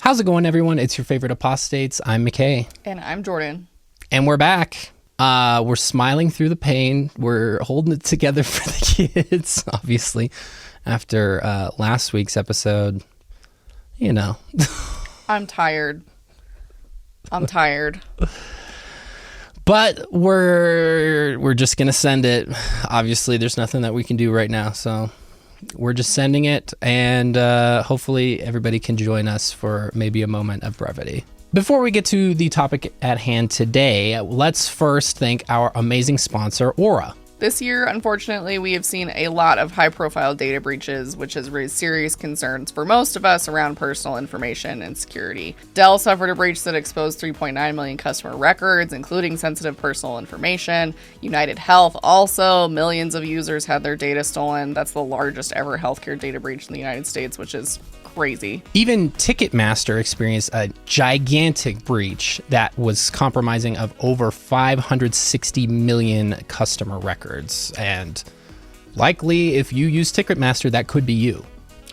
How's it going, everyone? It's your favorite apostates. I'm McKay. And I'm Jordan. And we're back. We're smiling through the pain. We're holding it together for the kids, obviously, after last week's episode. You know. I'm tired. But we're just going to send it. Obviously, there's nothing that we can do right now, so we're just sending it, and hopefully everybody can join us for maybe a moment of brevity. Before we get to the topic at hand today, let's first thank our amazing sponsor, Aura. This year, unfortunately, we have seen a lot of high-profile data breaches, which has raised serious concerns for most of us around personal information and security. Dell suffered a breach that exposed 3.9 million customer records, including sensitive personal information. United Health also, millions of users had their data stolen. That's the largest ever healthcare data breach in the United States, which is crazy. Even Ticketmaster experienced a gigantic breach that was compromising of over 560 million customer records. And likely, if you use Ticketmaster, that could be you.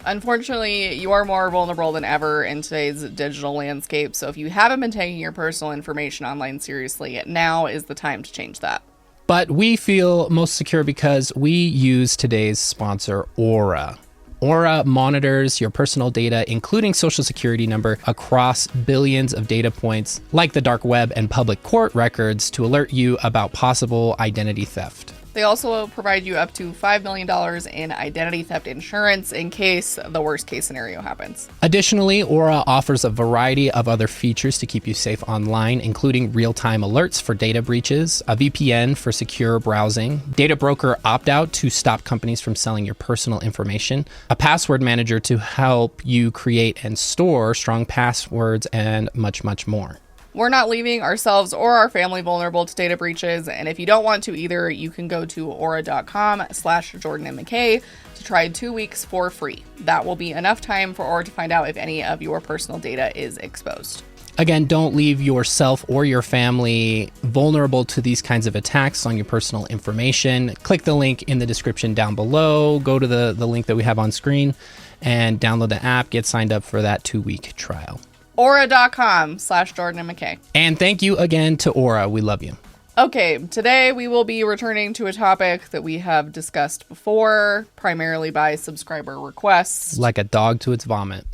Unfortunately, you are more vulnerable than ever in today's digital landscape. So if you haven't been taking your personal information online seriously, now is the time to change that. But we feel most secure because we use today's sponsor, Aura. Aura monitors your personal data, including social security number, across billions of data points, like the dark web and public court records, to alert you about possible identity theft. They also provide you up to $5 million in identity theft insurance in case the worst case scenario happens. Additionally, Aura offers a variety of other features to keep you safe online, including real-time alerts for data breaches, a VPN for secure browsing, data broker opt-out to stop companies from selling your personal information, a password manager to help you create and store strong passwords, and much, much more. We're not leaving ourselves or our family vulnerable to data breaches, and if you don't want to either, you can go to aura.com/Jordan and McKay to try 2 weeks for free. That will be enough time for Aura to find out if any of your personal data is exposed. Again, don't leave yourself or your family vulnerable to these kinds of attacks on your personal information. Click the link in the description down below, go to the link that we have on screen, and download the app, get signed up for that 2-week trial. Aura.com/Jordan and McKay. And thank you again to Aura. We love you. Okay, today we will be returning to a topic that we have discussed before, primarily by subscriber requests. Like a dog to its vomit.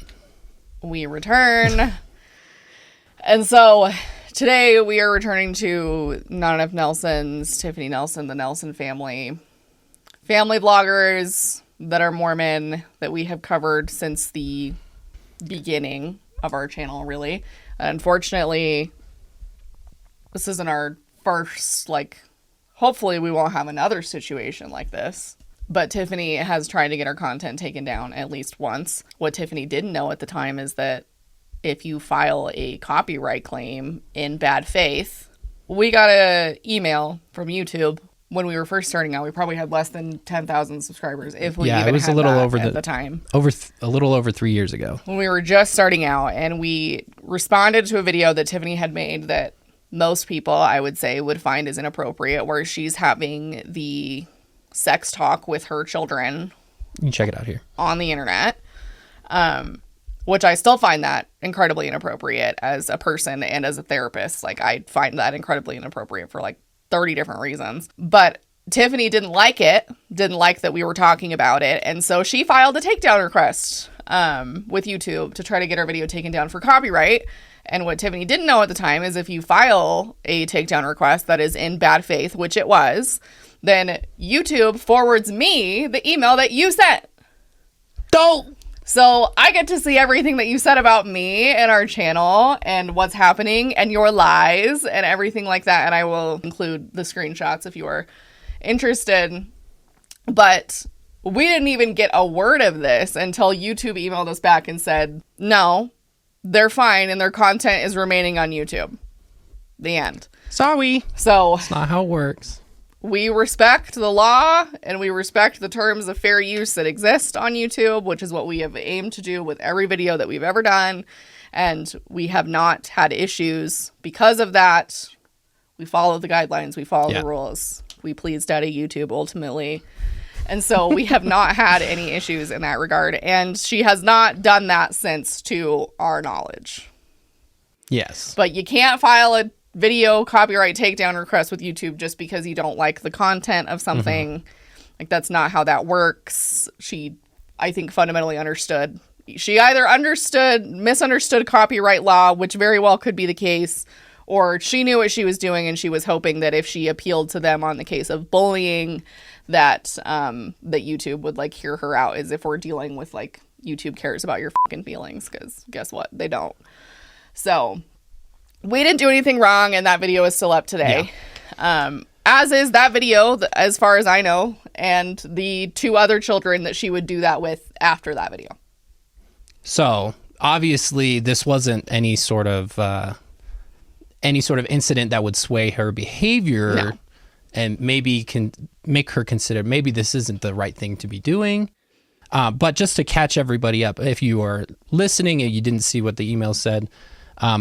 We return. And so today we are returning to Not Enough Nelsons, Tiffany Nelson, the Nelson family bloggers that are Mormon that we have covered since the beginning of our channel, really. Unfortunately, this isn't our first, hopefully we won't have another situation like this. But Tiffany has tried to get her content taken down at least once. What Tiffany didn't know at the time is that if you file a copyright claim in bad faith, we got an email from YouTube. When we were first starting out, we probably had less than 10,000 subscribers, if we even it was had a little that over at the time. A little over 3 years ago. When we were just starting out, and we responded to a video that Tiffany had made that most people, I would say, would find is inappropriate, where she's having the sex talk with her children. You can check it out here. On the internet, which I still find that incredibly inappropriate as a person and as a therapist. I find that incredibly inappropriate for 30 different reasons. But Tiffany didn't like that we were talking about it. And so she filed a takedown request with YouTube to try to get our video taken down for copyright. And what Tiffany didn't know at the time is if you file a takedown request that is in bad faith, which it was, then YouTube forwards me the email that you sent. Don't! So I get to see everything that you said about me and our channel and what's happening and your lies and everything like that. And I will include the screenshots if you are interested. But we didn't even get a word of this until YouTube emailed us back and said, no, they're fine and their content is remaining on YouTube. The end. Sorry. So it's not how it works. We respect the law and we respect the terms of fair use that exist on YouTube, which is what we have aimed to do with every video that we've ever done. And we have not had issues because of that. We follow the guidelines. We follow the rules. We please Daddy YouTube ultimately. And so we have not had any issues in that regard. And she has not done that since, to our knowledge. Yes. But you can't file a video copyright takedown request with YouTube just because you don't like the content of something. Like, that's not how that works. She, I think, fundamentally understood. She either misunderstood copyright law, which very well could be the case, or she knew what she was doing and she was hoping that if she appealed to them on the case of bullying, that that YouTube would like hear her out, as if we're dealing with like YouTube cares about your fucking feelings, because guess what? They don't. So we didn't do anything wrong, and that video is still up today. Yeah. As is that video, as far as I know, and the 2 other children that she would do that with after that video. So obviously this wasn't any sort of incident that would sway her behavior. No. And maybe can make her consider maybe this isn't the right thing to be doing. But just to catch everybody up, if you are listening and you didn't see what the email said,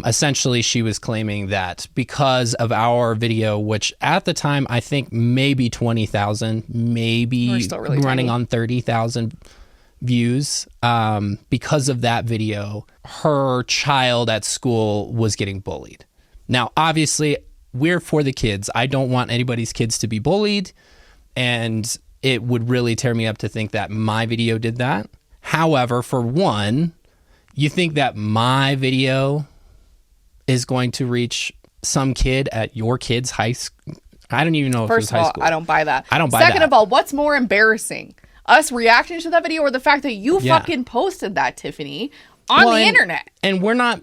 essentially she was claiming that because of our video, which at the time I think maybe 20,000, maybe really running tiny. On 30,000 views, because of that video, her child at school was getting bullied. Now, obviously, we're for the kids. I don't want anybody's kids to be bullied, and it would really tear me up to think that my video did that. However, for one, you think that my video is going to reach some kid at your kid's high school? I don't even know if it was high school. First of all, I don't buy that. I don't buy that. Second of all, what's more embarrassing? Us reacting to that video, or the fact that you fucking posted that, Tiffany, on the internet? And we're not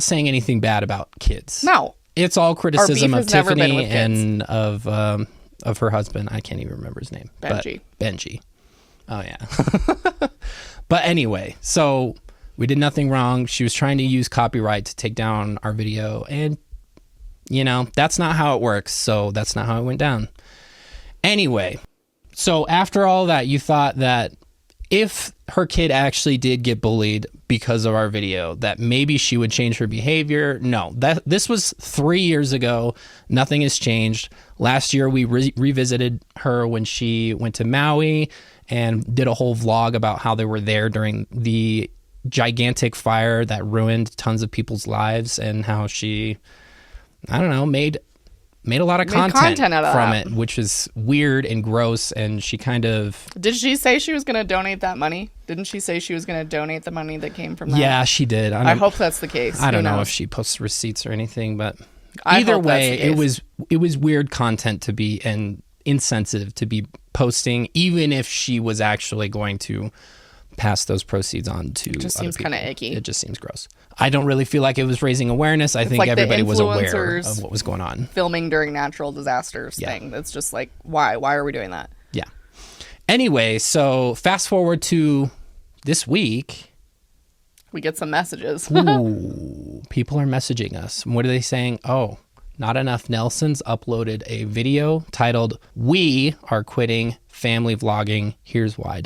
saying anything bad about kids. No. It's all criticism of Tiffany and of her husband. I can't even remember his name. Benji. Oh, yeah. But anyway, so we did nothing wrong. She was trying to use copyright to take down our video. And, that's not how it works. So that's not how it went down. Anyway, so after all that, you thought that if her kid actually did get bullied because of our video, that maybe she would change her behavior. No, this was 3 years ago. Nothing has changed. Last year, we revisited her when she went to Maui and did a whole vlog about how they were there during the gigantic fire that ruined tons of people's lives, and how she, I don't know, made a lot of content out of from it, which is weird and gross. And she kind of... Did she say she was going to donate that money? Didn't she say she was going to donate the money that came from that? Yeah, she did. I hope that's the case. I don't know if she posts receipts or anything, but either way, it was weird content to be, and insensitive to be posting, even if she was actually going to pass those proceeds on to other people. It just seems kind of icky. It just seems gross. I don't really feel like it was raising awareness. I think like everybody was aware of what was going on. Filming during natural disasters thing. That's just like, why? Why are we doing that? Yeah. Anyway, so fast forward to this week. We get some messages. Ooh, people are messaging us. What are they saying? Oh, Not Enough Nelsons uploaded a video titled, "We are quitting family vlogging. Here's why, ...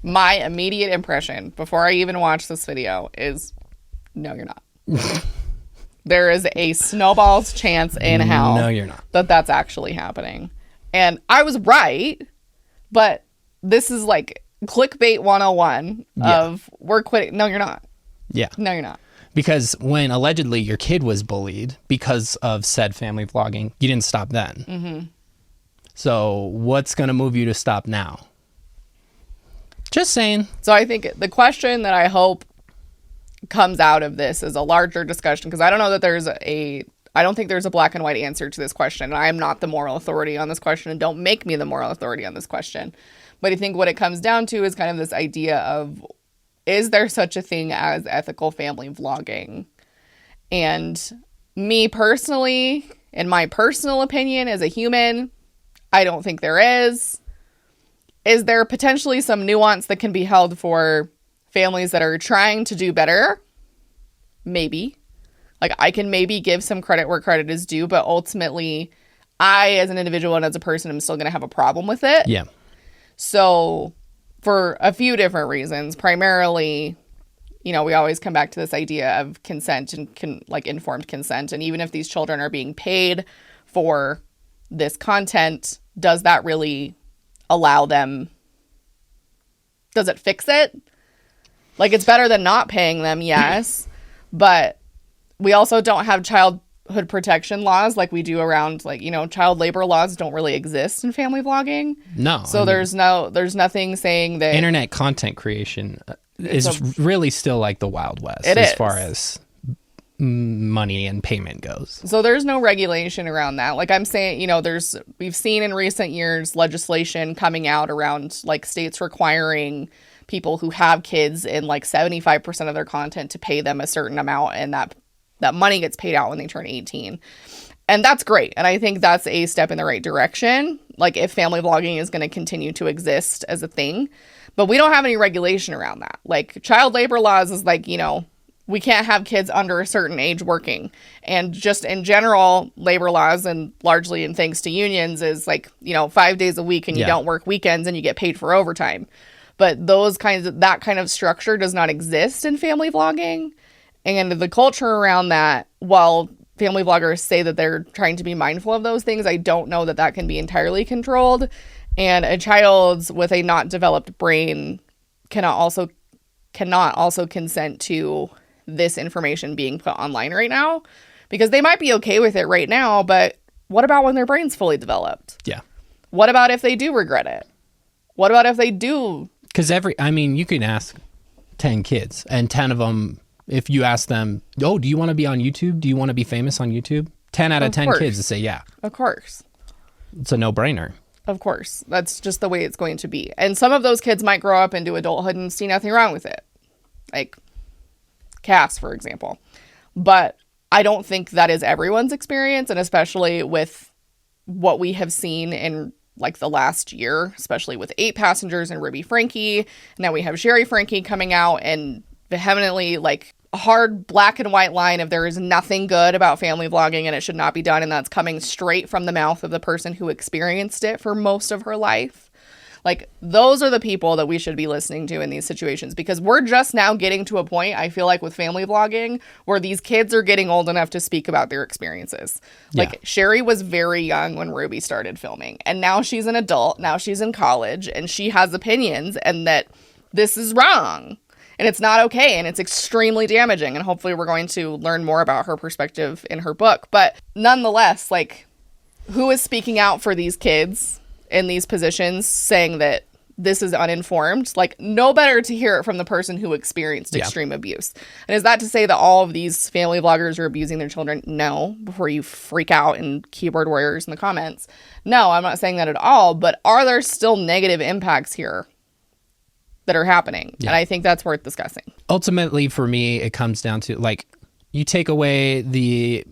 My immediate impression before I even watched this video is, no, you're not. There is a snowball's chance in hell no, you're not. That's actually happening. And I was right, but this is like clickbait 101 of we're quitting. No, you're not. Yeah. No, you're not. Because when allegedly your kid was bullied because of said family vlogging, you didn't stop then. Mm-hmm. So what's going to move you to stop now? Just saying. So I think the question that I hope comes out of this is a larger discussion, because I don't know that I don't think there's a black and white answer to this question. And I am not the moral authority on this question, and don't make me the moral authority on this question. But I think what it comes down to is kind of this idea of, is there such a thing as ethical family vlogging? And me personally, in my personal opinion as a human, I don't think there is. Is there potentially some nuance that can be held for families that are trying to do better? Maybe. Like, I can maybe give some credit where credit is due, but ultimately, I, as an individual and as a person, am still going to have a problem with it. Yeah. So, for a few different reasons, primarily, we always come back to this idea of consent and informed consent. And even if these children are being paid for this content, does that really allow them? Does it fix it? Like, it's better than not paying them, yes. But we also don't have childhood protection laws like we do around, like, you know, child labor laws don't really exist in family vlogging. No. So there's nothing saying that internet content creation is really still like the Wild West far as money and payment goes. So there's no regulation around that. Like I'm saying, you know, we've seen in recent years legislation coming out around like states requiring people who have kids in like 75% of their content to pay them a certain amount, and that money gets paid out when they turn 18. And that's great. And I think that's a step in the right direction. Like if family vlogging is going to continue to exist as a thing, but we don't have any regulation around that. Like child labor laws is like, you know, we can't have kids under a certain age working. And just in general, labor laws, and largely in thanks to unions, is like, you know, 5 days a week and you don't work weekends and you get paid for overtime. But that kind of structure does not exist in family vlogging. And the culture around that, while family vloggers say that they're trying to be mindful of those things, I don't know that can be entirely controlled. And a child with a not developed brain cannot also consent to this information being put online right now, because they might be okay with it right now, but what about when their brain's fully developed? Yeah. What about if they do regret it? What about if they do? Because you can ask 10 kids, and 10 of them, if you ask them, oh, do you want to be on YouTube? Do you want to be famous on YouTube? 10 out of 10 kids will say, yeah. Of course. It's a no-brainer. Of course. That's just the way it's going to be. And some of those kids might grow up into adulthood and see nothing wrong with it. Like Cass, for example. But I don't think that is everyone's experience, and especially with what we have seen in like the last year, especially with 8 Passengers and Ruby Frankie. Now we have Sherry Frankie coming out and vehemently like a hard black and white line of there is nothing good about family vlogging and it should not be done. And that's coming straight from the mouth of the person who experienced it for most of her life. Like, those are the people that we should be listening to in these situations, because we're just now getting to a point, I feel like, with family vlogging where these kids are getting old enough to speak about their experiences. Like, Sherry was very young when Ruby started filming, and now she's an adult, now she's in college, and she has opinions, and that this is wrong, and it's not okay, and it's extremely damaging, and hopefully we're going to learn more about her perspective in her book. But nonetheless, like, who is speaking out for these kids in these positions, saying that this is uninformed? Like, no better to hear it from the person who experienced extreme abuse. And is that to say that all of these family vloggers are abusing their children? No, before you freak out and keyboard warriors in the comments. No, I'm not saying that at all, but are there still negative impacts here that are happening? And I think that's worth discussing. Ultimately, for me, it comes down to, like, you take away the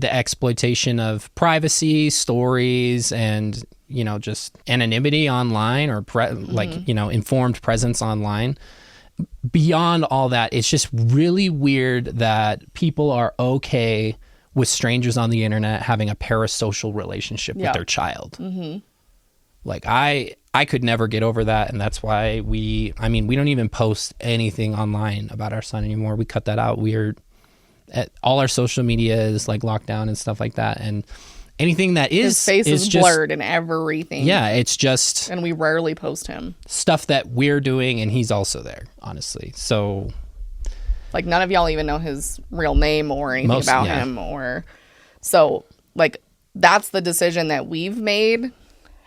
exploitation of privacy, stories, and, you know, just anonymity online, or like, you know, informed presence online. Beyond all that, it's just really weird that people are okay with strangers on the internet having a parasocial relationship with their child. Like, I could never get over that, and that's why we don't even post anything online about our son anymore. We cut that out. All our social media is like locked down and stuff like that, and anything that is his face is just blurred and everything. Yeah, it's just, and we rarely post him stuff that we're doing, and he's also there, honestly. So, like, none of y'all even know his real name or anything about him, or so, like, that's the decision that we've made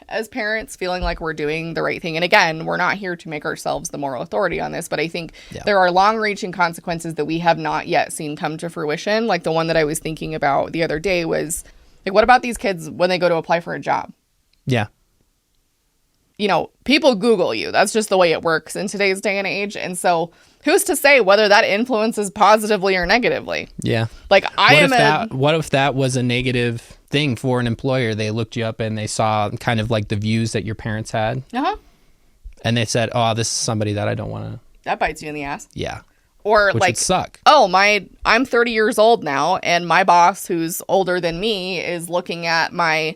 as parents, feeling like we're doing the right thing. And again, we're not here to make ourselves the moral authority on this, but I think there are long-reaching consequences that we have not yet seen come to fruition. Like, the one that I was thinking about the other day was, like, what about these kids when they go to apply for a job? Yeah. You know, people Google you. That's just the way it works in today's day and age. And so who's to say whether that influences positively or negatively? Yeah. Like, what if that was a negative thing for an employer? They looked you up and they saw kind of like the views that your parents had. And they said, oh, this is somebody that I don't want to. That bites you in the ass. Yeah. Or which like, would suck. Oh, I'm 30 years old now, and my boss, who's older than me, is looking at my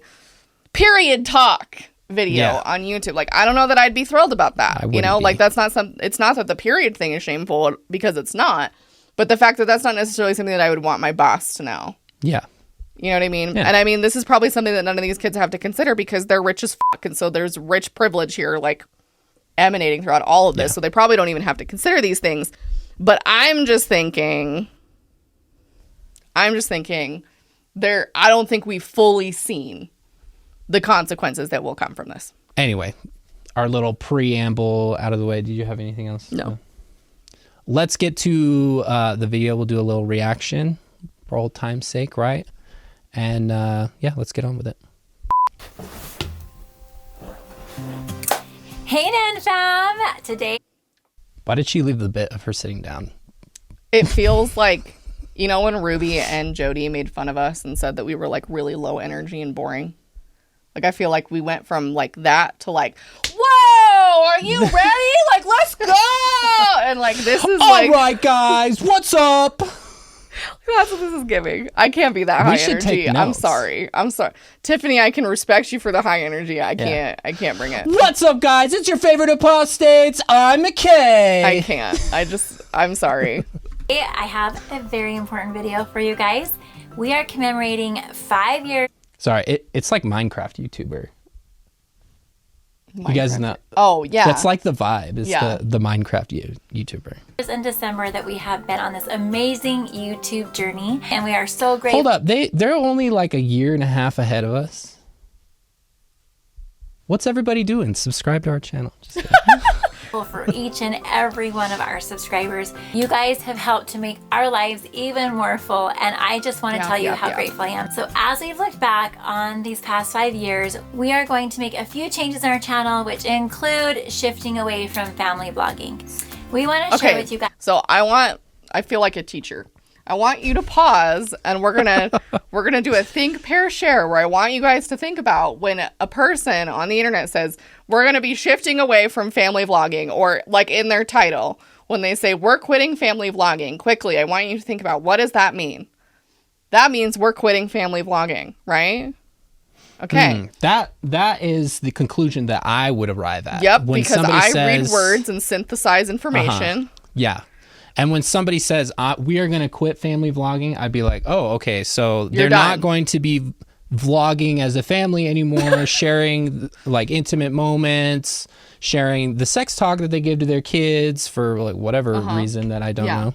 period talk video on YouTube. Like, I don't know that I'd be thrilled about that. You know, like, that's not it's not that the period thing is shameful, because it's not, but the fact that that's not necessarily something that I would want my boss to know. Yeah. You know what I mean? Yeah. And I mean, this is probably something that none of these kids have to consider because they're rich as fuck. And so there's rich privilege here, like, emanating throughout all of this. So they probably don't even have to consider these things. But I'm just thinking, I don't think we've fully seen the consequences that will come from this. Anyway, our little preamble out of the way. Did you have anything else? No. Let's get to the video. We'll do a little reaction for old time's sake, right? And yeah, let's get on with it. Hey Nan fam! Today. Why did she leave the bit of her sitting down? It feels like, you know, when Ruby and Jody made fun of us and said that we were like really low energy and boring. Like, I feel like we went from like that to like, whoa, are you ready? Like, let's go! And like, this is like, all right, guys, what's up? that's what this is giving. I can't be that high energy. I'm sorry. Tiffany, I can respect you for the high energy. I can't bring it. What's up, guys? It's your favorite apostates. I'm McKay. I can't. I'm sorry. I have a very important video for you guys. We are commemorating 5 years. Sorry, it's like Minecraft YouTuber. You guys know? Oh, yeah. That's like the vibe. It's the Minecraft YouTuber. In December that we have been on this amazing YouTube journey, and we are so grateful. Hold up, they're only like a year and a half ahead of us. What's everybody doing? Subscribe to our channel. Just kidding. For each and every one of our subscribers. You guys have helped to make our lives even more full, and I just want to tell you how grateful I am. So as we've looked back on these past 5 years, we are going to make a few changes in our channel, which include shifting away from family vlogging. We want to share with you guys. So I feel like a teacher. I want you to pause, and we're gonna do a think, pair, share, where I want you guys to think about when a person on the internet says we're gonna be shifting away from family vlogging, or like in their title, when they say we're quitting family vlogging. Quickly, I want you to think about, what does that mean? That means we're quitting family vlogging, right? Okay. That is the conclusion that I would arrive at. Yep, when because I read words and synthesize information. Yeah. And when somebody says, we are going to quit family vlogging, I'd be like, oh, okay, so they're not going to be vlogging as a family anymore, sharing like intimate moments, sharing the sex talk that they give to their kids for like whatever reason that I don't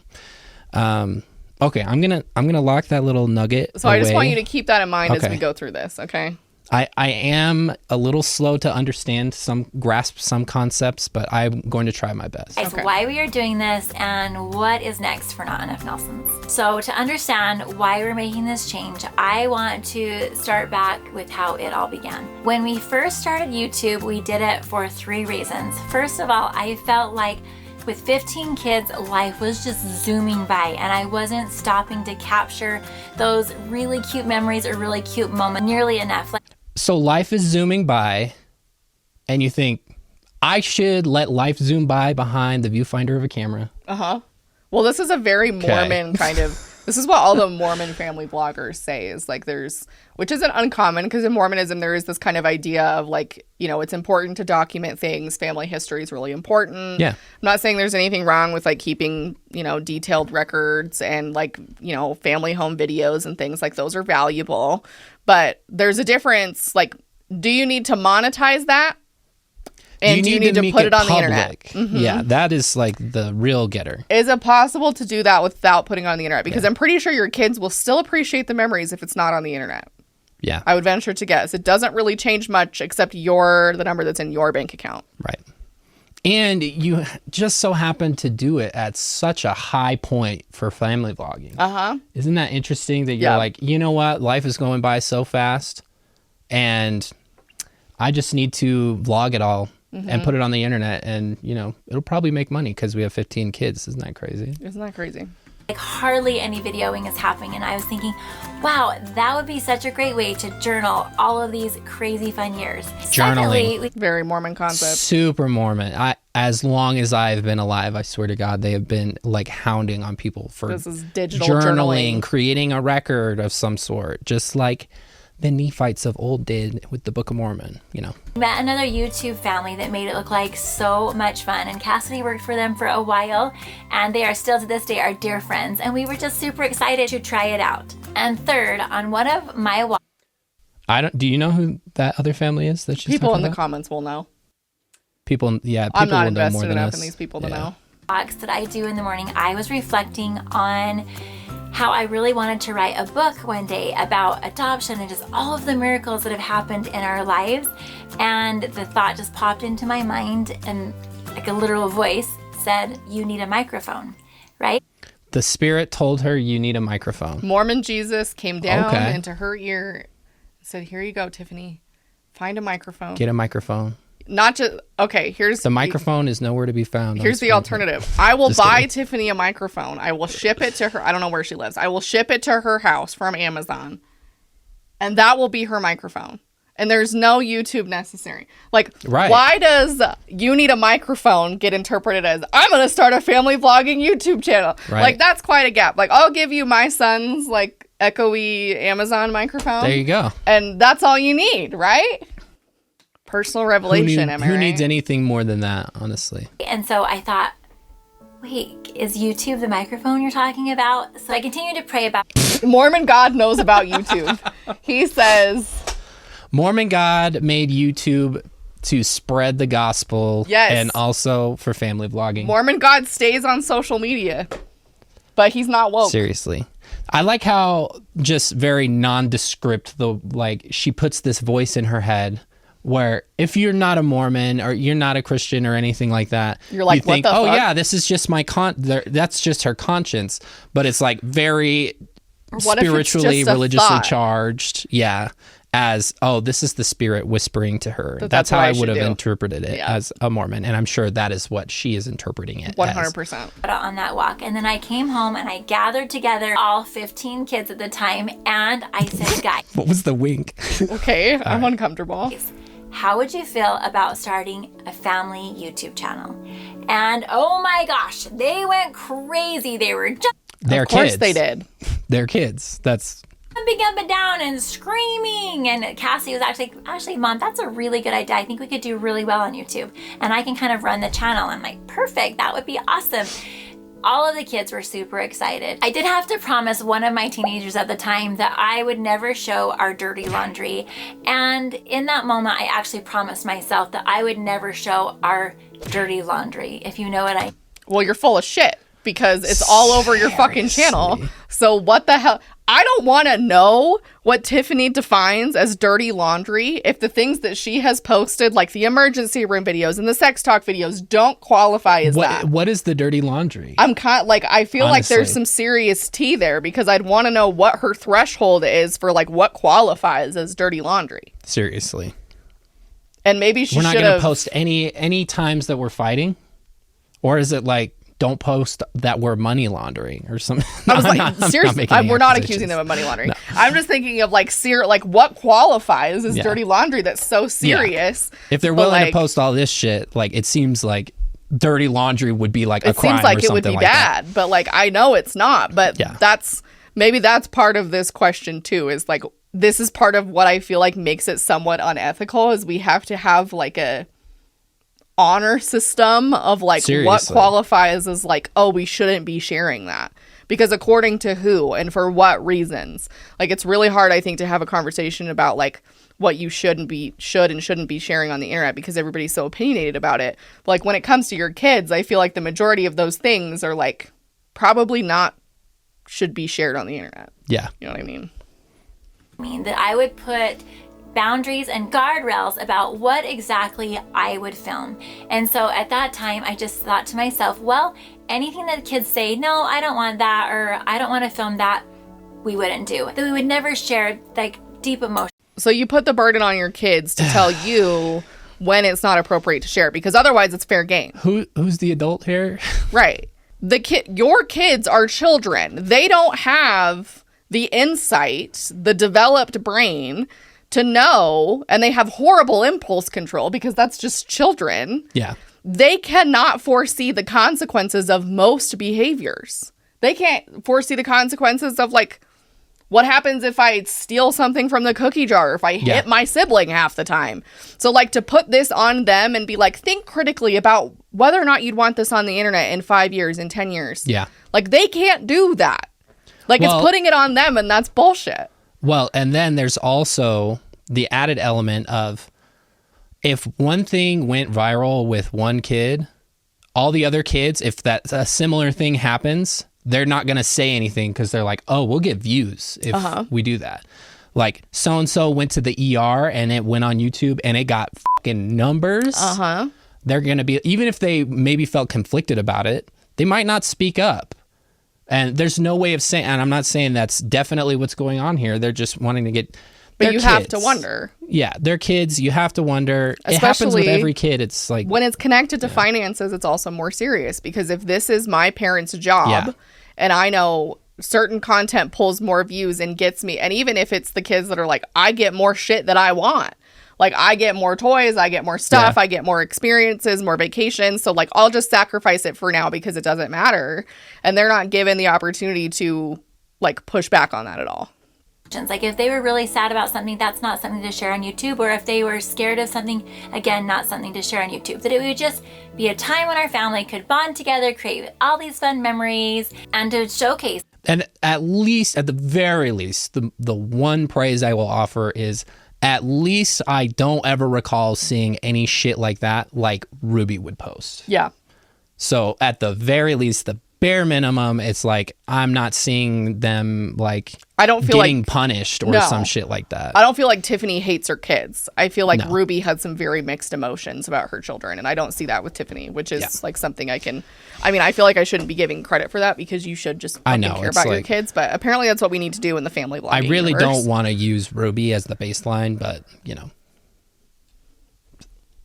know. Okay, I'm gonna lock that little nugget away. I just want you to keep that in mind as we go through this, okay? I am a little slow to grasp some concepts, but I'm going to try my best. It's why we are doing this and what is next for Not Enough Nelsons. So to understand why we're making this change, I want to start back with how it all began. When we first started YouTube, we did it for 3 reasons. First of all, I felt like with 15 kids, life was just zooming by, and I wasn't stopping to capture those really cute memories or really cute moments nearly enough. So life is zooming by, and you think, I should let life zoom by behind the viewfinder of a camera. Well, this is a very Mormon kind of, this is what all the Mormon family bloggers say, is like which isn't uncommon, because in Mormonism there is this kind of idea of like, you know, it's important to document things. Family history is really important. Yeah. I'm not saying there's anything wrong with like keeping, you know, detailed records and like, you know, family home videos and things like those are valuable. But there's a difference. Like, do you need to monetize that? And do you need to put it on the internet? Yeah, that is like the real getter. Is it possible to do that without putting it on the internet? Because I'm pretty sure your kids will still appreciate the memories if it's not on the internet. Yeah. I would venture to guess. It doesn't really change much except the number that's in your bank account. Right. And you just so happen to do it at such a high point for family vlogging. Isn't that interesting that you're like, you know what? Life is going by so fast, and I just need to vlog it all and put it on the internet, and, you know, it'll probably make money because we have 15 kids. Isn't that crazy? Isn't that crazy? Like hardly any videoing is happening, and I was thinking, wow, that would be such a great way to journal all of these crazy fun years. Journaling. Secondly, very Mormon concept. Super Mormon. As long as I've been alive, I swear to God, they have been like hounding on people for this is digital journaling, creating a record of some sort, just like the Nephites of old did with the Book of Mormon, you know. Met another YouTube family that made it look like so much fun, and Cassidy worked for them for a while, and they are still to this day our dear friends, and we were just super excited to try it out. And third, on one of my walks, Do you know who that other family is that she's People in talking the about? comments will know. People I'm not will know more invested than enough us. in these people to know. that I do in the morning, I was reflecting on how I really wanted to write a book one day about adoption and just all of the miracles that have happened in our lives. And the thought just popped into my mind, and like a literal voice said, "You need a microphone," right? The Spirit told her you need a microphone. Mormon Jesus came down into her ear and said, "Here you go, Tiffany. Find a microphone." Get a microphone. Not just, okay, here's... The microphone is nowhere to be found. Here's the alternative. I will Just buy kidding. Tiffany a microphone. I will ship it to her. I don't know where she lives. I will ship it to her house from Amazon. And that will be her microphone. And there's no YouTube necessary. Like, Right. Why does "you need a microphone" get interpreted as, I'm going to start a family vlogging YouTube channel? Right. Like, that's quite a gap. Like, I'll give you my son's, like, echoey Amazon microphone. There you go. And that's all you need, right? Personal revelation, am I Who right? needs anything more than that, honestly? And so I thought, wait, is YouTube the microphone you're talking about? So I continued to pray about Mormon God knows about YouTube. He says... Mormon God made YouTube to spread the gospel. Yes. And also for family vlogging. Mormon God stays on social media, but he's not woke. Seriously. I like how just very nondescript, she puts this voice in her head where if you're not a Mormon or you're not a Christian or anything like that, You're like, you think, what the fuck? yeah, this is just my that's just her conscience. But it's like very What if it's spiritually, just a religiously thought? charged. Yeah. As, this is the Spirit whispering to her. That's That's what how I I would should have do. interpreted it as a Mormon. And I'm sure that is what she is interpreting it as. 100%. on that walk. And then I came home and I gathered together all 15 kids at the time, and I said, guys, What was the wink? Okay, I'm uncomfortable. how would you feel about starting a family YouTube channel? And oh my gosh, they went crazy. They were just They're Of course kids. they did. They're kids. That's... jumping up and down and screaming. And Cassie was actually, Mom, that's a really good idea. I think we could do really well on YouTube. And I can kind of run the channel. I'm like, perfect. That would be awesome. All of the kids were super excited. I did have to promise one of my teenagers at the time that I would never show our dirty laundry. And in that moment, I actually promised myself that I would never show our dirty laundry, if you know what I... Well, you're full of shit because it's all over your fucking channel. So what the hell? I don't want to know what Tiffany defines as dirty laundry if the things that she has posted, like the emergency room videos and the sex talk videos, don't qualify as that. What is the dirty laundry? I'm kind of like, I feel like there's Honestly. some serious tea there because I'd want to know what her threshold is for like what qualifies as dirty laundry. Seriously. And maybe she We're not should going to have. post any times that we're fighting? Or is it like, don't post that we're money laundering or something? I was I'm like, not- I'm not seriously, making any we're not accusations. accusing them of money laundering. I'm just thinking of like, like what qualifies as Yeah. dirty laundry that's so serious. If they're But, willing like, to post all this shit, like it seems like dirty laundry would be like a it crime seems like or it would something be like that. bad, but like I know it's not. But Yeah. maybe that's part of this question too. Is like this is part of what I feel like makes it somewhat unethical. Is we have to have like a honor system of like what Seriously. qualifies as like, oh, we shouldn't be sharing that because according to who and for what reasons. Like it's really hard, I think, to have a conversation about like what you should and shouldn't be sharing on the internet because everybody's so opinionated about it. But like when it comes to your kids, I feel like the majority of those things are like probably not should be shared on the internet. Yeah. You know what I mean? That I would put boundaries and guardrails about what exactly I would film. And so at that time, I just thought to myself, well, anything that kids say, no, I don't want that, or I don't want to film that, we wouldn't do. That we would never share like deep emotion. So you put the burden on your kids to tell you when it's not appropriate to share because otherwise it's fair game. Who's the adult here? Right. Your kids are children. They don't have the insight, the developed brain to know, and they have horrible impulse control because that's just children. Yeah. They cannot foresee the consequences of most behaviors. They can't foresee the consequences of like what happens if I steal something from the cookie jar, if I hit my sibling half the time. So like to put this on them and be like, think critically about whether or not you'd want this on the internet in 5 years, in 10 years. Yeah. Like they can't do that. Like, Well, it's putting it on them, and that's bullshit. Well, and then there's also the added element of if one thing went viral with one kid, all the other kids, if that a similar thing happens, they're not going to say anything because they're like, oh, we'll get views if we do that. Like, so-and-so went to the ER and it went on YouTube and it got fucking numbers. They're going to be, even if they maybe felt conflicted about it, they might not speak up. And there's no way of saying, and I'm not saying that's definitely what's going on here. They're just wanting to get, but you have to wonder. Yeah, they're kids. You have to wonder. Especially it happens with every kid. It's like, when it's connected to finances, it's also more serious, because if this is my parents' job and I know certain content pulls more views and gets me, and even if it's the kids that are like, I get more shit that I want. Like, I get more toys, I get more stuff, I get more experiences, more vacations. So, like, I'll just sacrifice it for now because it doesn't matter. And they're not given the opportunity to, like, push back on that at all. Like, if they were really sad about something, that's not something to share on YouTube. Or if they were scared of something, again, not something to share on YouTube. That it would just be a time when our family could bond together, create all these fun memories, and to showcase. And at least, at the very least, the one praise I will offer is, at least I don't ever recall seeing any shit like that, like Ruby would post. Yeah. So at the very least, the bare minimum, it's like, I'm not seeing them like I don't feel getting like punished or some shit like that. I don't feel like Tiffany hates her kids. I feel like Ruby had some very mixed emotions about her children, and I don't see that with Tiffany, which is like something I feel like I shouldn't be giving credit for that, because you should just fucking care about your kids, but apparently that's what we need to do in the family blogging I really universe. don't want to use Ruby as the baseline, but you know,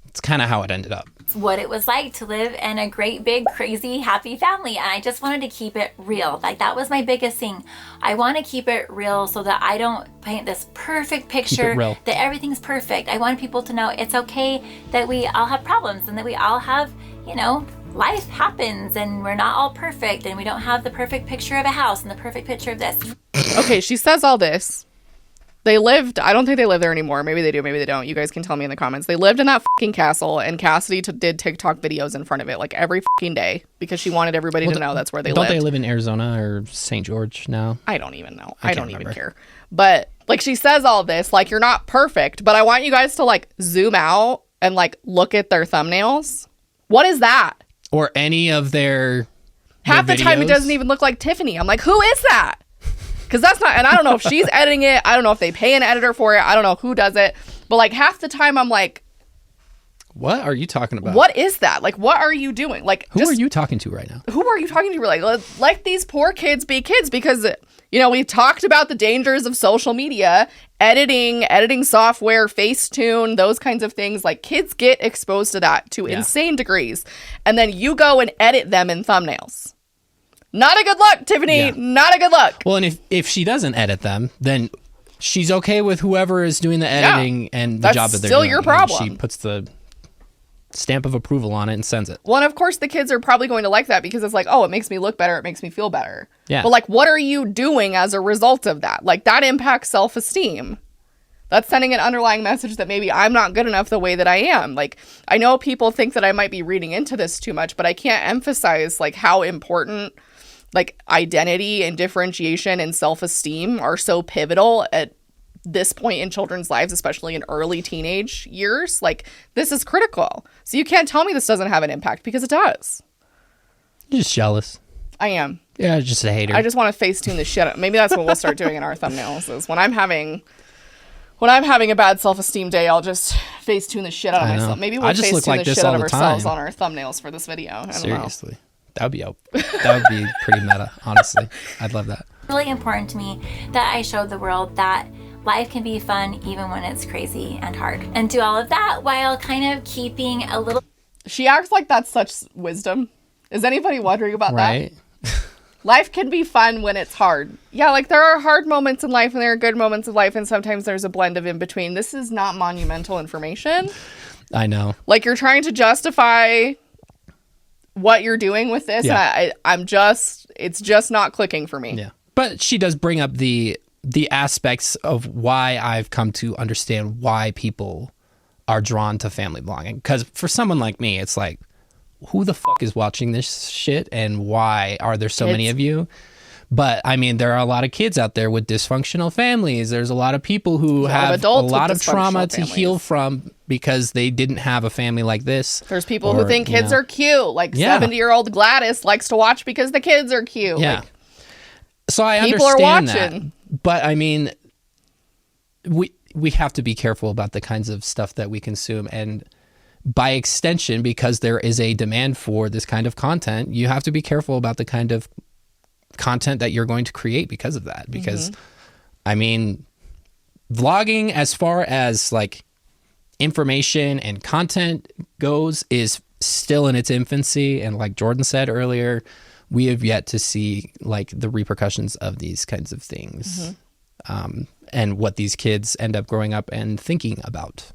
it's kind of how it ended up. It's what it was like to live in a great, big, crazy, happy family. And I just wanted to keep it real. Like, that was my biggest thing. I want to keep it real so that I don't paint this perfect picture that everything's perfect. I want people to know it's okay that we all have problems and that we all have, you know, life happens and we're not all perfect and we don't have the perfect picture of a house and the perfect picture of this. Okay, she says all this. They lived, I don't think they live there anymore. Maybe they do, maybe they don't. You guys can tell me in the comments. They lived in that fucking castle, and Cassidy did TikTok videos in front of it, like, every fucking day, because she wanted everybody to know that's where they lived. Don't they live in Arizona or St. George now? I don't even know. I don't even care. But, like, she says all this, like, you're not perfect, but I want you guys to, like, zoom out and, like, look at their thumbnails. What is that? Or any of their Half the time it doesn't even look like Tiffany. I'm like, who is that? Because that's not, and I don't know if she's editing it. I don't know if they pay an editor for it. I don't know who does it. But like half the time I'm like, what are you talking about? What is that? Like, what are you doing? Like, who are you talking to right now? Who are you talking to? Like, let these poor kids be kids, because, you know, we've talked about the dangers of social media, editing software, Facetune, those kinds of things. Like, kids get exposed to that to insane degrees. And then you go and edit them in thumbnails. Not a good look, Tiffany. Yeah. Not a good look. Well, and if she doesn't edit them, then she's okay with whoever is doing the editing and the job that they're doing. That's still your problem. She puts the stamp of approval on it and sends it. Well, and of course the kids are probably going to like that, because it's like, oh, it makes me look better. It makes me feel better. Yeah. But like, what are you doing as a result of that? Like, that impacts self-esteem. That's sending an underlying message that maybe I'm not good enough the way that I am. Like, I know people think that I might be reading into this too much, but I can't emphasize like how important like identity and differentiation and self-esteem are so pivotal at this point in children's lives, especially in early teenage years. Like, this is critical. So you can't tell me this doesn't have an impact, because it does. You're just jealous. I am. Yeah, just a hater. I just want to Facetune the shit out. Maybe that's what we'll start doing in our thumbnails, is when I'm having a bad self-esteem day, I'll just Facetune the shit out of myself. Maybe we'll Facetune the shit out of ourselves on our thumbnails for this video. I don't Seriously. know. That would be pretty meta, honestly. I'd love that. Really important to me that I showed the world that life can be fun even when it's crazy and hard. And do all of that while kind of keeping a little... She acts like that's such wisdom. Is anybody wondering about that? Life can be fun when it's hard. Yeah, like, there are hard moments in life and there are good moments of life, and sometimes there's a blend of in between. This is not monumental information. I know. Like, you're trying to justify what you're doing with this, and it's just not clicking for me. Yeah. But she does bring up the aspects of why I've come to understand why people are drawn to family blogging. Because for someone like me, it's like, who the fuck is watching this shit, and why are there so many of you? But I mean, there are a lot of kids out there with dysfunctional families. There's a lot of people who have a lot of trauma to heal from because they didn't have a family like this. There's people who think kids are cute. Like 70-year-old Gladys likes to watch because the kids are cute. Yeah. Like, so I understand that. But I mean, we have to be careful about the kinds of stuff that we consume. And by extension, because there is a demand for this kind of content, you have to be careful about the kind of content that you're going to create because of that. Because I mean, vlogging as far as like information and content goes is still in its infancy. And like Jordan said earlier, we have yet to see like the repercussions of these kinds of things, and what these kids end up growing up and thinking about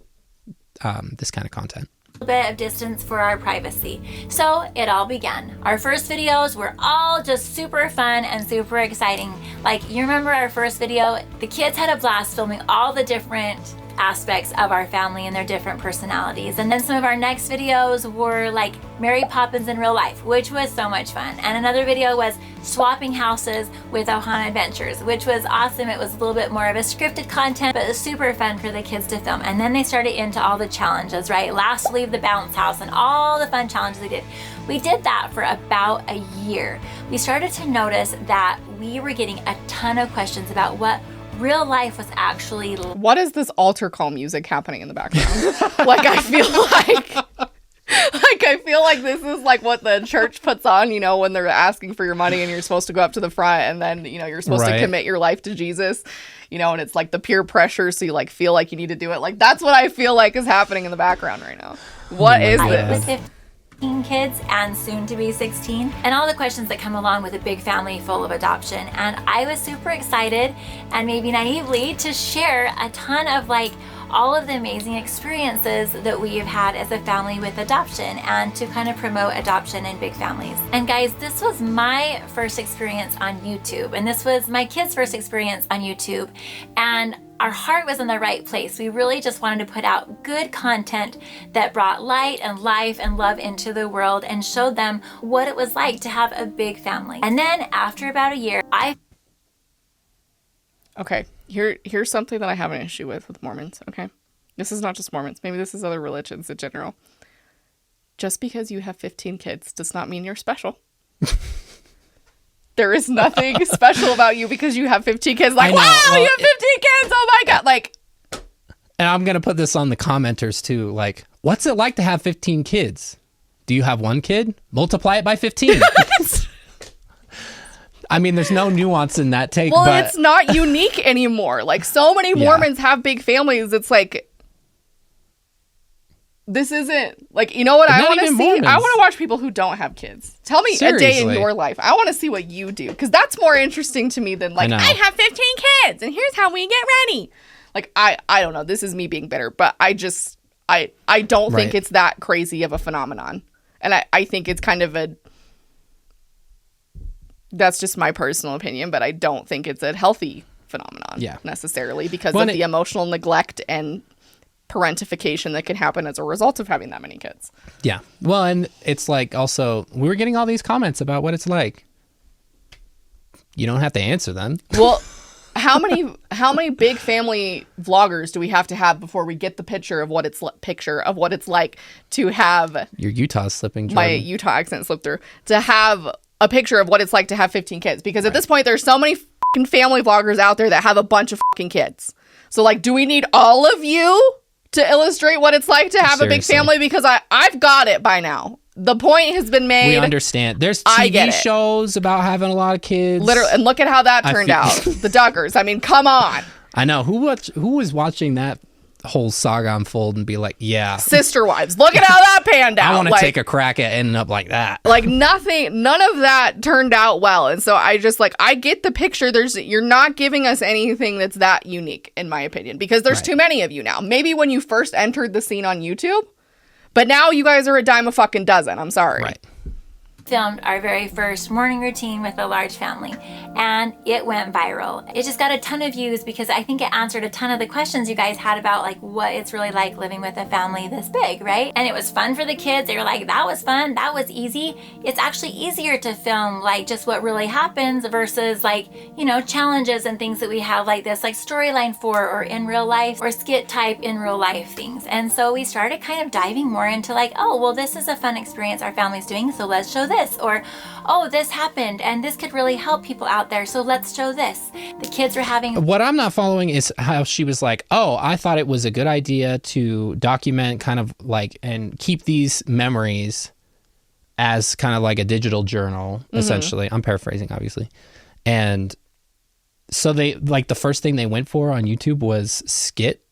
this kind of content. Bit of distance for our privacy. So it all began. Our first videos were all just super fun and super exciting. Like, you remember our first video? The kids had a blast filming all the different aspects of our family and their different personalities. And then some of our next videos were like Mary Poppins in real life, which was so much fun. And another video was swapping houses with Ohana Adventures, which was awesome. It was a little bit more of a scripted content, but it was super fun for the kids to film. And then they started into all the challenges, right? Last to leave the bounce house and all the fun challenges they did. We did that for about a year. We started to notice that we were getting a ton of questions about what real life was actually. What is this altar call music happening in the background? Like, I feel like this is like what the church puts on, you know, when they're asking for your money and you're supposed to go up to the front and then, you know, you're supposed to commit your life to Jesus, you know, and it's like the peer pressure. So you like feel like you need to do it. Like, that's what I feel like is happening in the background right now. What is this? Kids and soon to be 16, and all the questions that come along with a big family full of adoption. And I was super excited and maybe naively to share a ton of like all of the amazing experiences that we have had as a family with adoption and to kind of promote adoption in big families. And guys, this was my first experience on YouTube, and this was my kids' first experience on YouTube, and our heart was in the right place. We really just wanted to put out good content that brought light and life and love into the world and showed them what it was like to have a big family. And then after about a year, Okay, here's something that I have an issue with Mormons, okay? This is not just Mormons. Maybe this is other religions in general. Just because you have 15 kids does not mean you're special. There is nothing special about you because you have 15 kids. Like, wow, you have 15 kids. Oh my God. Like, and I'm going to put this on the commenters too. Like, what's it like to have 15 kids? Do you have one kid? Multiply it by 15. I mean, there's no nuance in that take. Well, but it's not unique anymore. Like, so many Mormons have big families. It's like, this isn't like, you know what I want to see? Mormons. I want to watch people who don't have kids. Tell me a day in your life. I want to see what you do, because that's more interesting to me than like, I have 15 kids and here's how we get ready. Like, I don't know. This is me being bitter, but I don't think it's that crazy of a phenomenon. And I think it's kind of that's just my personal opinion, but I don't think it's a healthy phenomenon necessarily because of the emotional neglect and parentification that can happen as a result of having that many kids. Yeah. Well, and it's like also we were getting all these comments about what it's like. You don't have to answer them. Well, how many big family vloggers do we have to have before we get the picture of what it's like to have your Utah slipping, Jordan. My Utah accent slipped through, to have a picture of what it's like to have 15 kids, because at this point there's so many fucking family vloggers out there that have a bunch of fucking kids. So like, do we need all of you to illustrate what it's like to have a big family? Because I've got it by now. The point has been made. We understand. There's TV shows about having a lot of kids. Literally, and look at how that turned out. The Duggars. I mean, come on. I know. Who was watching that whole saga unfold and be like, yeah. Sister Wives. Look at how that panned out. I want to take a crack at ending up like that. Like none of that turned out well. And so I just I get the picture. You're not giving us anything that's that unique, in my opinion, because there's too many of you now. Maybe when you first entered the scene on YouTube, but now you guys are a dime a fucking dozen. I'm sorry. Right. filmed our very first morning routine with a large family, and it went viral. It just got a ton of views because I think it answered a ton of the questions you guys had about like what it's really like living with a family this big, right? And it was fun for the kids. They were like, that was fun, that was easy. It's actually easier to film like just what really happens versus like, you know, challenges and things that we have like this, like storyline for, or in real life, or skit type in real life things. And so we started kind of diving more into like, oh, well, this is a fun experience our family's doing, so let's show this. Or, oh, this happened and this could really help people out there, so let's show this. The kids were having... What I'm not following is how she was like, oh, I thought it was a good idea to document kind of like and keep these memories as kind of like a digital journal, essentially. I'm paraphrasing, obviously. And so they, like, the first thing they went for on YouTube was skit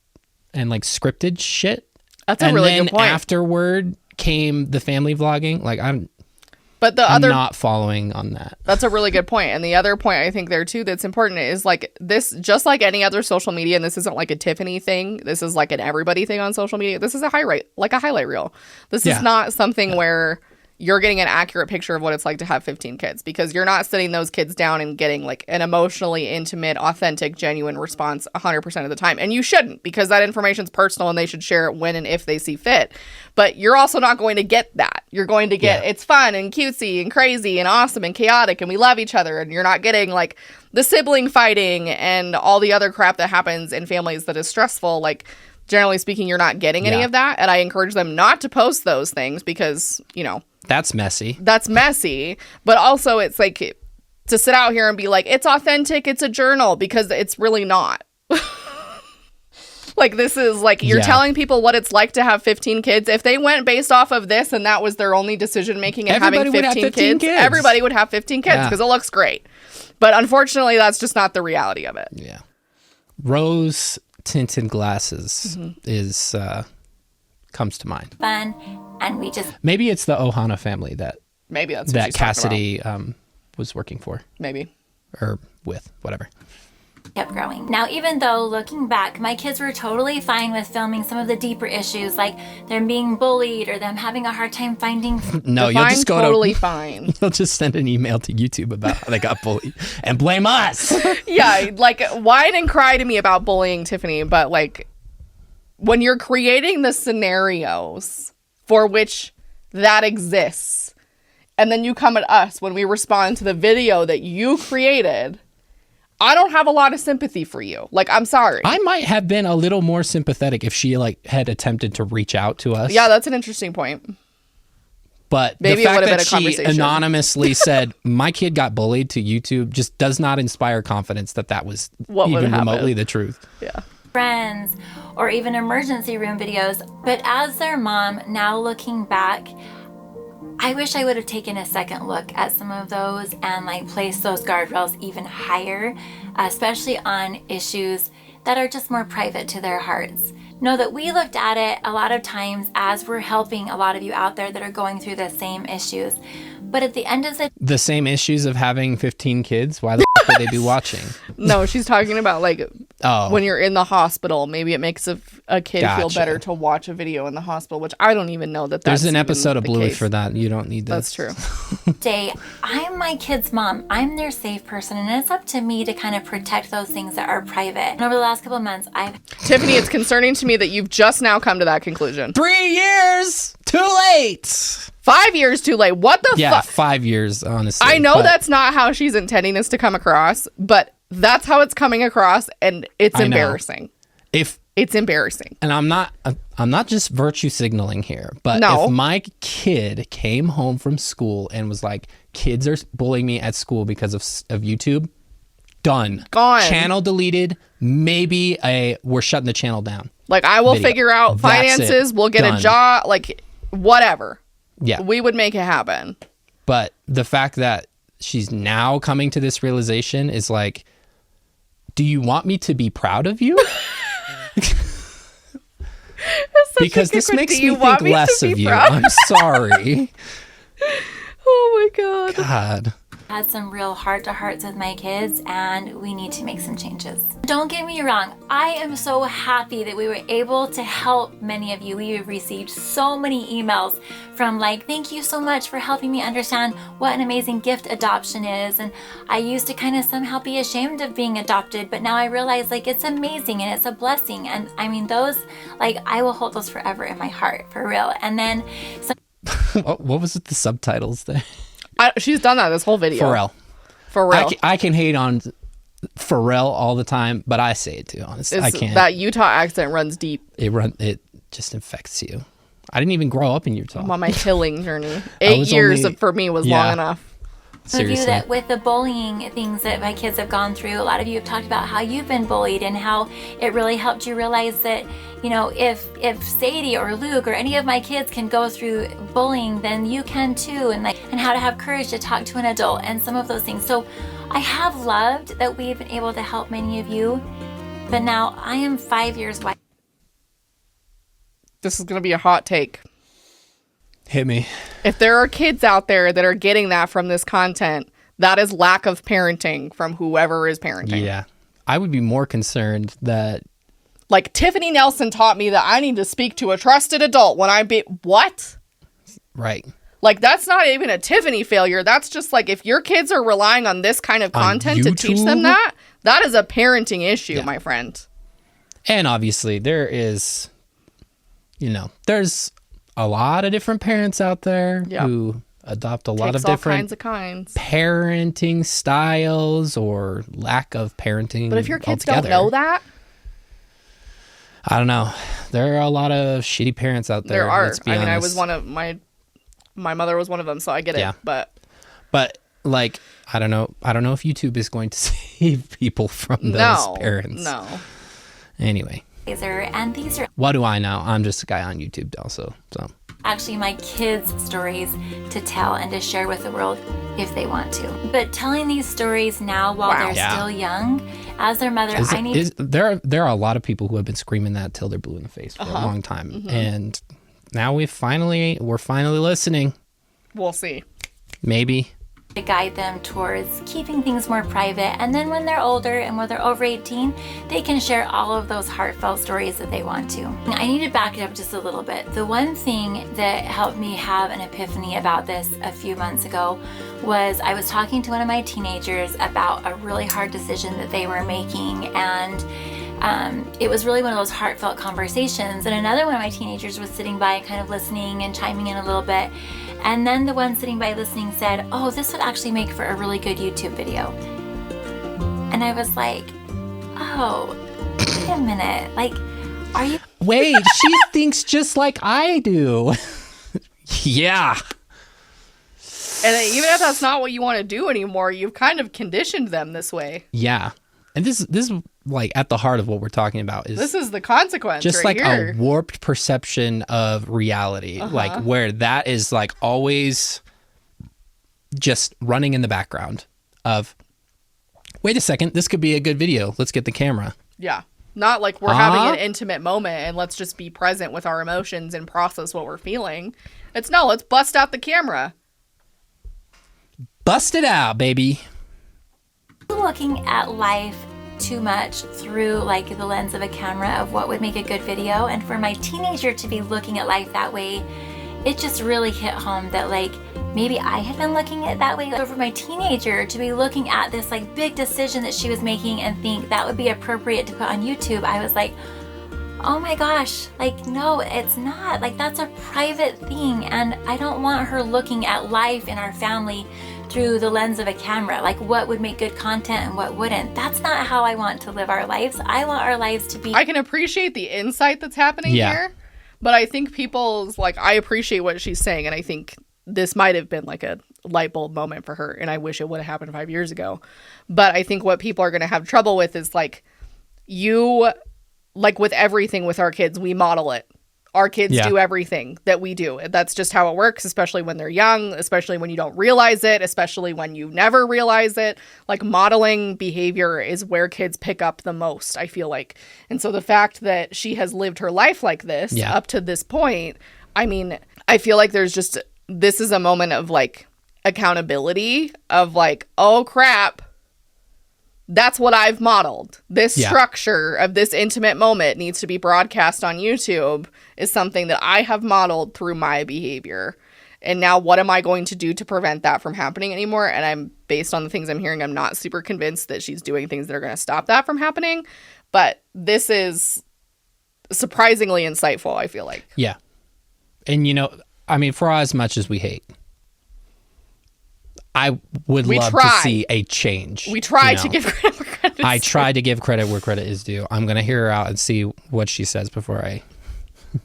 and like scripted shit. That's a really good point. And then afterward came the family vlogging. Like, I'm not following on that. That's a really good point. And the other point I think there too that's important is like this, just like any other social media, and this isn't like a Tiffany thing. This is like an everybody thing on social media. This is a highlight reel. This is not something where you're getting an accurate picture of what it's like to have 15 kids, because you're not sitting those kids down and getting like an emotionally intimate, authentic, genuine response 100% of the time. And you shouldn't, because that information's personal and they should share it when and if they see fit. But you're also not going to get that. You're going to get it's fun and cutesy and crazy and awesome and chaotic and we love each other. And you're not getting like the sibling fighting and all the other crap that happens in families that is stressful. Like, generally speaking, you're not getting any of that. And I encourage them not to post those things because, you know, that's messy. But also it's like to sit out here and be like, it's authentic, it's a journal, because it's really not. Like, this is like, you're telling people what it's like to have 15 kids. If they went based off of this and that was their only decision making and having 15 kids, everybody would have 15 kids because it looks great. But unfortunately, that's just not the reality of it. Yeah. Rose tinted glasses is comes to mind. Fun, and we just... Maybe it's the Ohana family that that's that Cassidy was working for. Maybe. Or with, whatever. Kept growing. Now, even though looking back, my kids were totally fine with filming some of the deeper issues, like them being bullied or them having a hard time finding... No, you'll just go totally fine. You'll just send an email to YouTube about how they got bullied and blame us. Yeah, like, whine and cry to me about bullying, Tiffany, but like, when you're creating the scenarios for which that exists, and then you come at us when we respond to the video that you created, I don't have a lot of sympathy for you. Like, I'm sorry. I might have been a little more sympathetic if she like had attempted to reach out to us. Yeah, that's an interesting point. But maybe the fact it would have that been a she conversation. anonymously said, my kid got bullied to YouTube, just does not inspire confidence that that was even remotely the truth. Yeah. Friends or even emergency room videos. But as their mom, now looking back, I wish I would have taken a second look at some of those and like placed those guardrails even higher, especially on issues that are just more private to their hearts. Know that we looked at it a lot of times as we're helping a lot of you out there that are going through the same issues. But at the end of the same issues of having 15 kids, why the f would they be watching? No, she's talking about like when you're in the hospital, maybe it makes a kid feel better to watch a video in the hospital, which I don't even know that that's There's an episode of Bluey case. for that. You don't need this. That's true. day, I'm my kid's mom. I'm their safe person, and it's up to me to kind of protect those things that are private. And over the last couple of months, Tiffany, it's concerning to me that you've just now come to that conclusion. 3 years too late. 5 years too late. What the fuck? Yeah, 5 years, honestly. I know that's not how she's intending this to come across, but that's how it's coming across, and it's embarrassing. It's embarrassing. And I'm not just virtue signaling here, but if my kid came home from school and was like, kids are bullying me at school because of YouTube, done. Gone. Channel deleted. Maybe we're shutting the channel down. Like, I will figure out finances. We'll get a job. Like, whatever. Yeah. We would make it happen. But the fact that she's now coming to this realization is like, do you want me to be proud of you? Because this makes me think less of you. I'm sorry. Oh my God. God. had some real heart-to-hearts with my kids, and we need to make some changes. Don't get me wrong, I am so happy that we were able to help many of you. We have received so many emails from like, thank you so much for helping me understand what an amazing gift adoption is. And I used to kind of somehow be ashamed of being adopted, but now I realize like it's amazing and it's a blessing. And I mean, those, like, I will hold those forever in my heart, for real. And then What was it, the subtitles there? She's done that this whole video. Pharrell. For real. I can hate on Pharrell all the time, but I say it too, honestly. I can't. That Utah accent runs deep. It just infects you. I didn't even grow up in Utah. I'm on my tilling journey. 8 years for me was long enough. Seriously. That with the bullying things that my kids have gone through, a lot of you have talked about how you've been bullied and how it really helped you realize that, you know, if Sadie or Luke or any of my kids can go through bullying, then you can too, and how to have courage to talk to an adult and some of those things. So I have loved that we've been able to help many of you, but now I am 5 years wide. This is going to be a hot take. Hit me. If there are kids out there that are getting that from this content, that is lack of parenting from whoever is parenting. Yeah. I would be more concerned that... Like, Tiffany Nelson taught me that I need to speak to a trusted adult when I be... What? Right. Like, that's not even a Tiffany failure. That's just like, if your kids are relying on this kind of content to teach them that is a parenting issue, my friend. And obviously, there is... You know, there's a lot of different parents out there who adopt a lot of different kinds. parenting styles or lack of parenting. But if your kids altogether, don't know that, I don't know. There are a lot of shitty parents out there. there are. Let's be I mean, honest. I was one of my mother was one of them, so I get it. But like, I don't know if YouTube is going to save people from those parents. No. Anyway. And these are What do I know? I'm just a guy on YouTube also. So actually my kids' stories to tell and to share with the world if they want to. But telling these stories now while they're still young, as their mother, there are a lot of people who have been screaming that till they're blue in the face for a long time. Mm-hmm. And now we're finally listening. We'll see. to Maybe. guide them towards keeping things more private, and then when they're older and when they're over 18, they can share all of those heartfelt stories that they want to. I need to back it up just a little bit. The one thing that helped me have an epiphany about this a few months ago was I was talking to one of my teenagers about a really hard decision that they were making, and it was really one of those heartfelt conversations. And another one of my teenagers was sitting by kind of listening and chiming in a little bit. And then the one sitting by listening said, oh, this would actually make for a really good YouTube video. And I was like, oh, wait a minute. Like, are you... Wait, she thinks just like I do. Yeah. And even if that's not what you want to do anymore, you've kind of conditioned them this way. Yeah. And this is like at the heart of what we're talking about. This is the consequence just right like here. A warped perception of reality, like where that is like always just running in the background of, wait a second, this could be a good video. Let's get the camera. Yeah. Not like we're having an intimate moment and let's just be present with our emotions and process what we're feeling. It's no, let's bust out the camera. Bust it out, baby. Looking at life too much through like the lens of a camera of what would make a good video, and for my teenager to be looking at life that way, it just really hit home that like maybe I had been looking at it that way. So for my teenager to be looking at this like big decision that she was making and think that would be appropriate to put on YouTube, I was like, oh my gosh, like no, it's not. Like that's a private thing, and I don't want her looking at life in our family through the lens of a camera, like what would make good content and what wouldn't. That's not how I want to live our lives. I want our lives to be... I can appreciate the insight that's happening here, but I think people's, like, I appreciate what she's saying, and I think this might have been like a light bulb moment for her, and I wish it would have happened 5 years ago. But I think what people are going to have trouble with is, like, like with everything with our kids, we model it. Our kids do everything that we do. That's just how it works, especially when they're young, especially when you don't realize it, especially when you never realize it. Like modeling behavior is where kids pick up the most, I feel like. And so the fact that she has lived her life like this up to this point, I mean, I feel like this is a moment of like accountability of like, oh crap, that's what I've modeled. This structure of this intimate moment needs to be broadcast on YouTube is something that I have modeled through my behavior. And now what am I going to do to prevent that from happening anymore? And I'm, based on the things I'm hearing, I'm not super convinced that she's doing things that are going to stop that from happening. But this is surprisingly insightful, I feel like. Yeah. And, you know, I mean, for as much as we hate, I would love to see a change. We try to give credit where credit is I due. try to give credit where credit is due. I'm going to hear her out and see what she says before I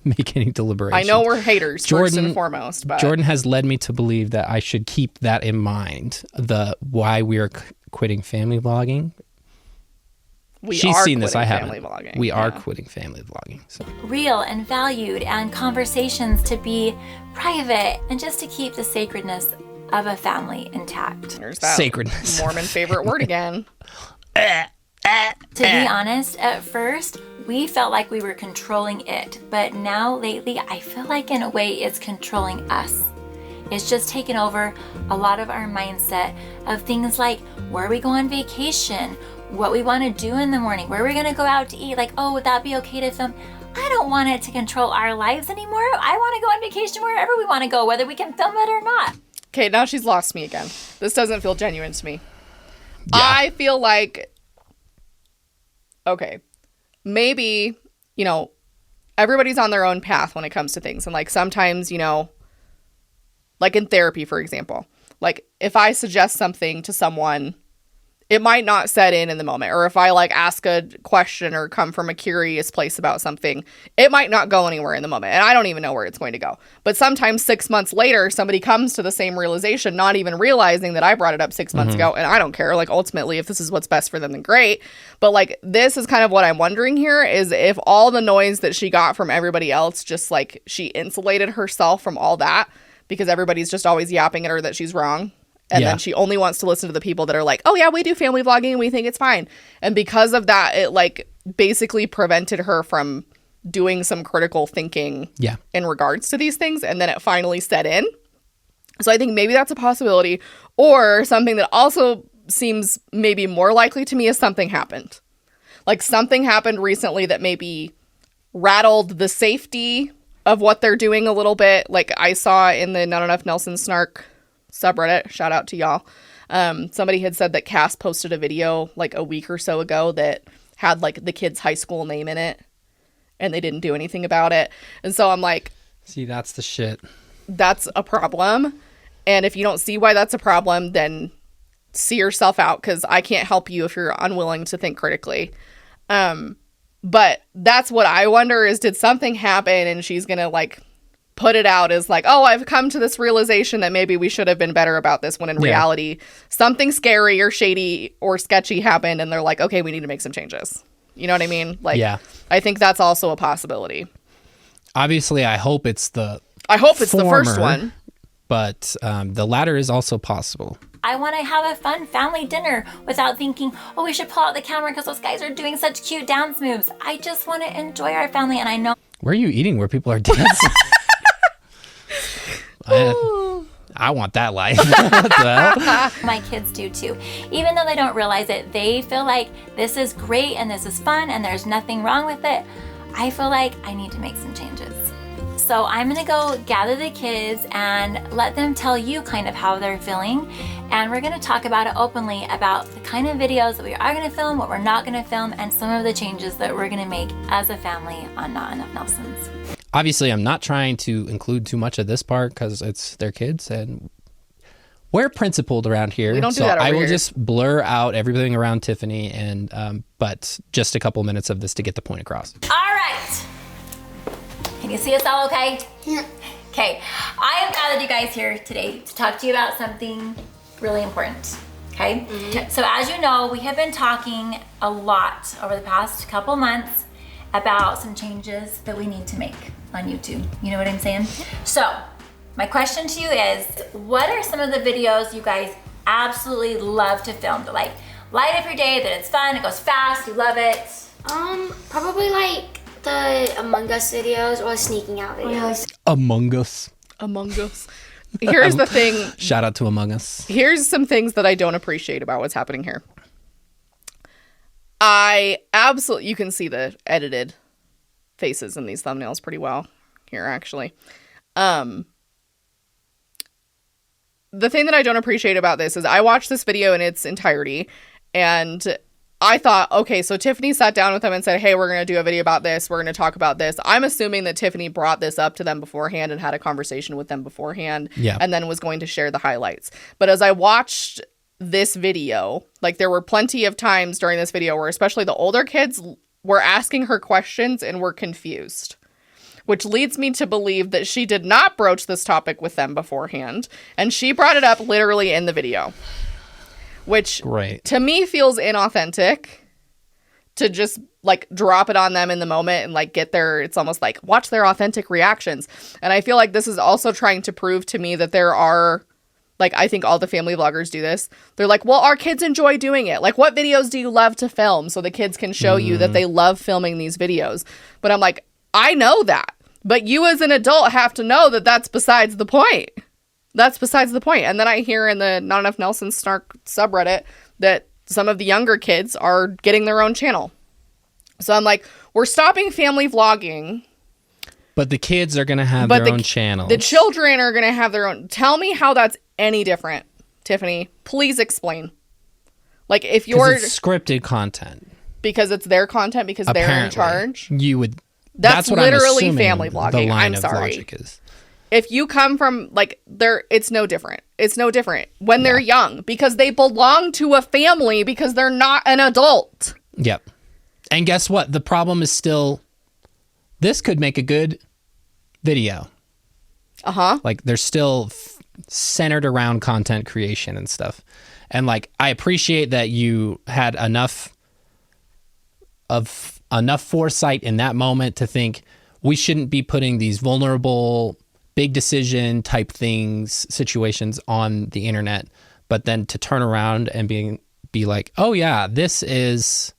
make any deliberations. I know we're haters, first and foremost. But Jordan has led me to believe that I should keep that in mind, why we are quitting family vlogging. She's seen this, I haven't. Vlogging. We are quitting family vlogging. So. Real and valued, and conversations to be private, and just to keep the sacredness of a family intact. There's that Sacredness. Mormon favorite word again. To be honest, at first, we felt like we were controlling it, but now lately, I feel like in a way it's controlling us. It's just taken over a lot of our mindset of things like where we go on vacation, what we want to do in the morning, where we're going to go out to eat, like, oh, would that be okay to film? I don't want it to control our lives anymore. I want to go on vacation wherever we want to go, whether we can film it or not. Okay, now she's lost me again. This doesn't feel genuine to me. Yeah. I feel like, okay, maybe, you know, everybody's on their own path when it comes to things. And like sometimes, you know, like in therapy, for example, like if I suggest something to someone, it might not set in the moment. Or if I like ask a question or come from a curious place about something, it might not go anywhere in the moment. And I don't even know where it's going to go. But sometimes 6 months later, somebody comes to the same realization, not even realizing that I brought it up 6 months ago. And I don't care. Like ultimately, if this is what's best for them, then great. But like this is kind of what I'm wondering here is if all the noise that she got from everybody else, just like she insulated herself from all that because everybody's just always yapping at her that she's wrong. And then she only wants to listen to the people that are like, oh, yeah, we do family vlogging and we think it's fine. And because of that, it like basically prevented her from doing some critical thinking in regards to these things. And then it finally set in. So I think maybe that's a possibility. Or something that also seems maybe more likely to me is something happened. Like something happened recently that maybe rattled the safety of what they're doing a little bit. Like I saw in the Not Enough Nelson Snark subreddit, shout out to y'all. Somebody had said that Cass posted a video like a week or so ago that had like the kid's high school name in it and they didn't do anything about it. And so I'm like, see, that's the shit. That's a problem. And if you don't see why that's a problem, then see yourself out because I can't help you if you're unwilling to think critically. But that's what I wonder is did something happen and she's going to like put it out as like, oh, I've come to this realization that maybe we should have been better about this when in reality something scary or shady or sketchy happened and they're like, okay, we need to make some changes. You know what I mean? Like, I think that's also a possibility. Obviously, I hope it's the the first one. But the latter is also possible. I want to have a fun family dinner without thinking, oh, we should pull out the camera because those guys are doing such cute dance moves. I just want to enjoy our family and I know. Where are you eating where people are dancing? I want that life. What the hell? My kids do too. Even though they don't realize it, they feel like this is great and this is fun and there's nothing wrong with it. I feel like I need to make some changes. So I'm gonna go gather the kids and let them tell you kind of how they're feeling. And we're gonna talk about it openly about the kind of videos that we are gonna film, what we're not gonna film, and some of the changes that we're gonna make as a family on Not Enough Nelsons. Obviously, I'm not trying to include too much of this part because it's their kids and we're principled around here. We don't do that over I will here. just blur out everything around Tiffany and but just a couple minutes of this to get the point across. All right. Can you see us all okay? Yeah. Okay. I have gathered you guys here today to talk to you about something really important. Okay? Mm-hmm. So as you know, we have been talking a lot over the past couple months about some changes that we need to make on YouTube. You know what I'm saying? So my question to you is, what are some of the videos you guys absolutely love to film? That like light up your day, that it's fun, it goes fast, you love it? Probably like the Among Us videos or sneaking out videos. Among Us. Among Us. Here's the thing. Shout out to Among Us. Here's some things that I don't appreciate about what's happening here. You can see the edited faces in these thumbnails pretty well here, actually. The thing that I don't appreciate about this is I watched this video in its entirety, and I thought, okay, so Tiffany sat down with them and said, hey, we're going to do a video about this. We're going to talk about this. I'm assuming that Tiffany brought this up to them beforehand and had a conversation with them beforehand, and then was going to share the highlights. But as I watched this video, like, there were plenty of times during this video where especially the older kids were asking her questions and were confused, which leads me to believe that she did not broach this topic with them beforehand, and she brought it up literally in the video. Which to me feels inauthentic to just like drop it on them in the moment and like get it's almost like watch their authentic reactions. And I feel like this is also trying to prove to me that there are, like, I think all the family vloggers do this. They're like, well, our kids enjoy doing it. Like, what videos do you love to film? So the kids can show you that they love filming these videos. But I'm like, I know that. But you as an adult have to know that that's besides the point. That's besides the point. And then I hear in the Not Enough Nelson Snark subreddit that some of the younger kids are getting their own channel. So I'm like, we're stopping family vlogging. But the kids are going to have their own channels. The children are going to have their own. Tell me how that's any different, Tiffany. Please explain. Like, if you're... It's scripted content. Because it's their content, because they're in charge. You would... That's what literally I'm family vlogging. The line I'm sorry. of logic is. If you come from, like, it's no different. It's no different when they're young, because they belong to a family, because they're not an adult. Yep. And guess what? The problem is still, this could make a good video. Like, they're still centered around content creation and stuff. And, like, I appreciate that you had enough foresight in that moment to think we shouldn't be putting these vulnerable, big decision type situations on the internet, but then to turn around and be like, oh yeah, this is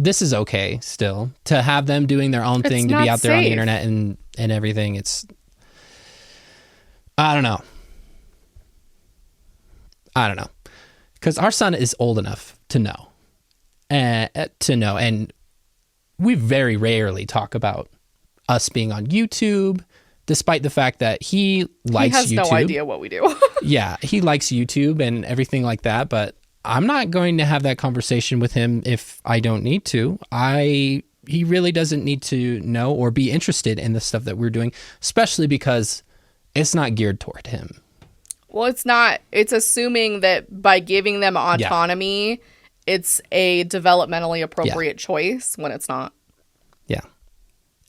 okay still to have them doing their own thing, to be out there on the internet and everything. It's, I don't know. Because our son is old enough to know, and we very rarely talk about us being on YouTube, despite the fact that he likes YouTube. He has no idea what we do. Yeah, he likes YouTube and everything like that, but I'm not going to have that conversation with him if I don't need to. He really doesn't need to know or be interested in the stuff that we're doing, especially because it's not geared toward him. Well, it's not. It's assuming that by giving them autonomy, it's a developmentally appropriate choice when it's not. Yeah.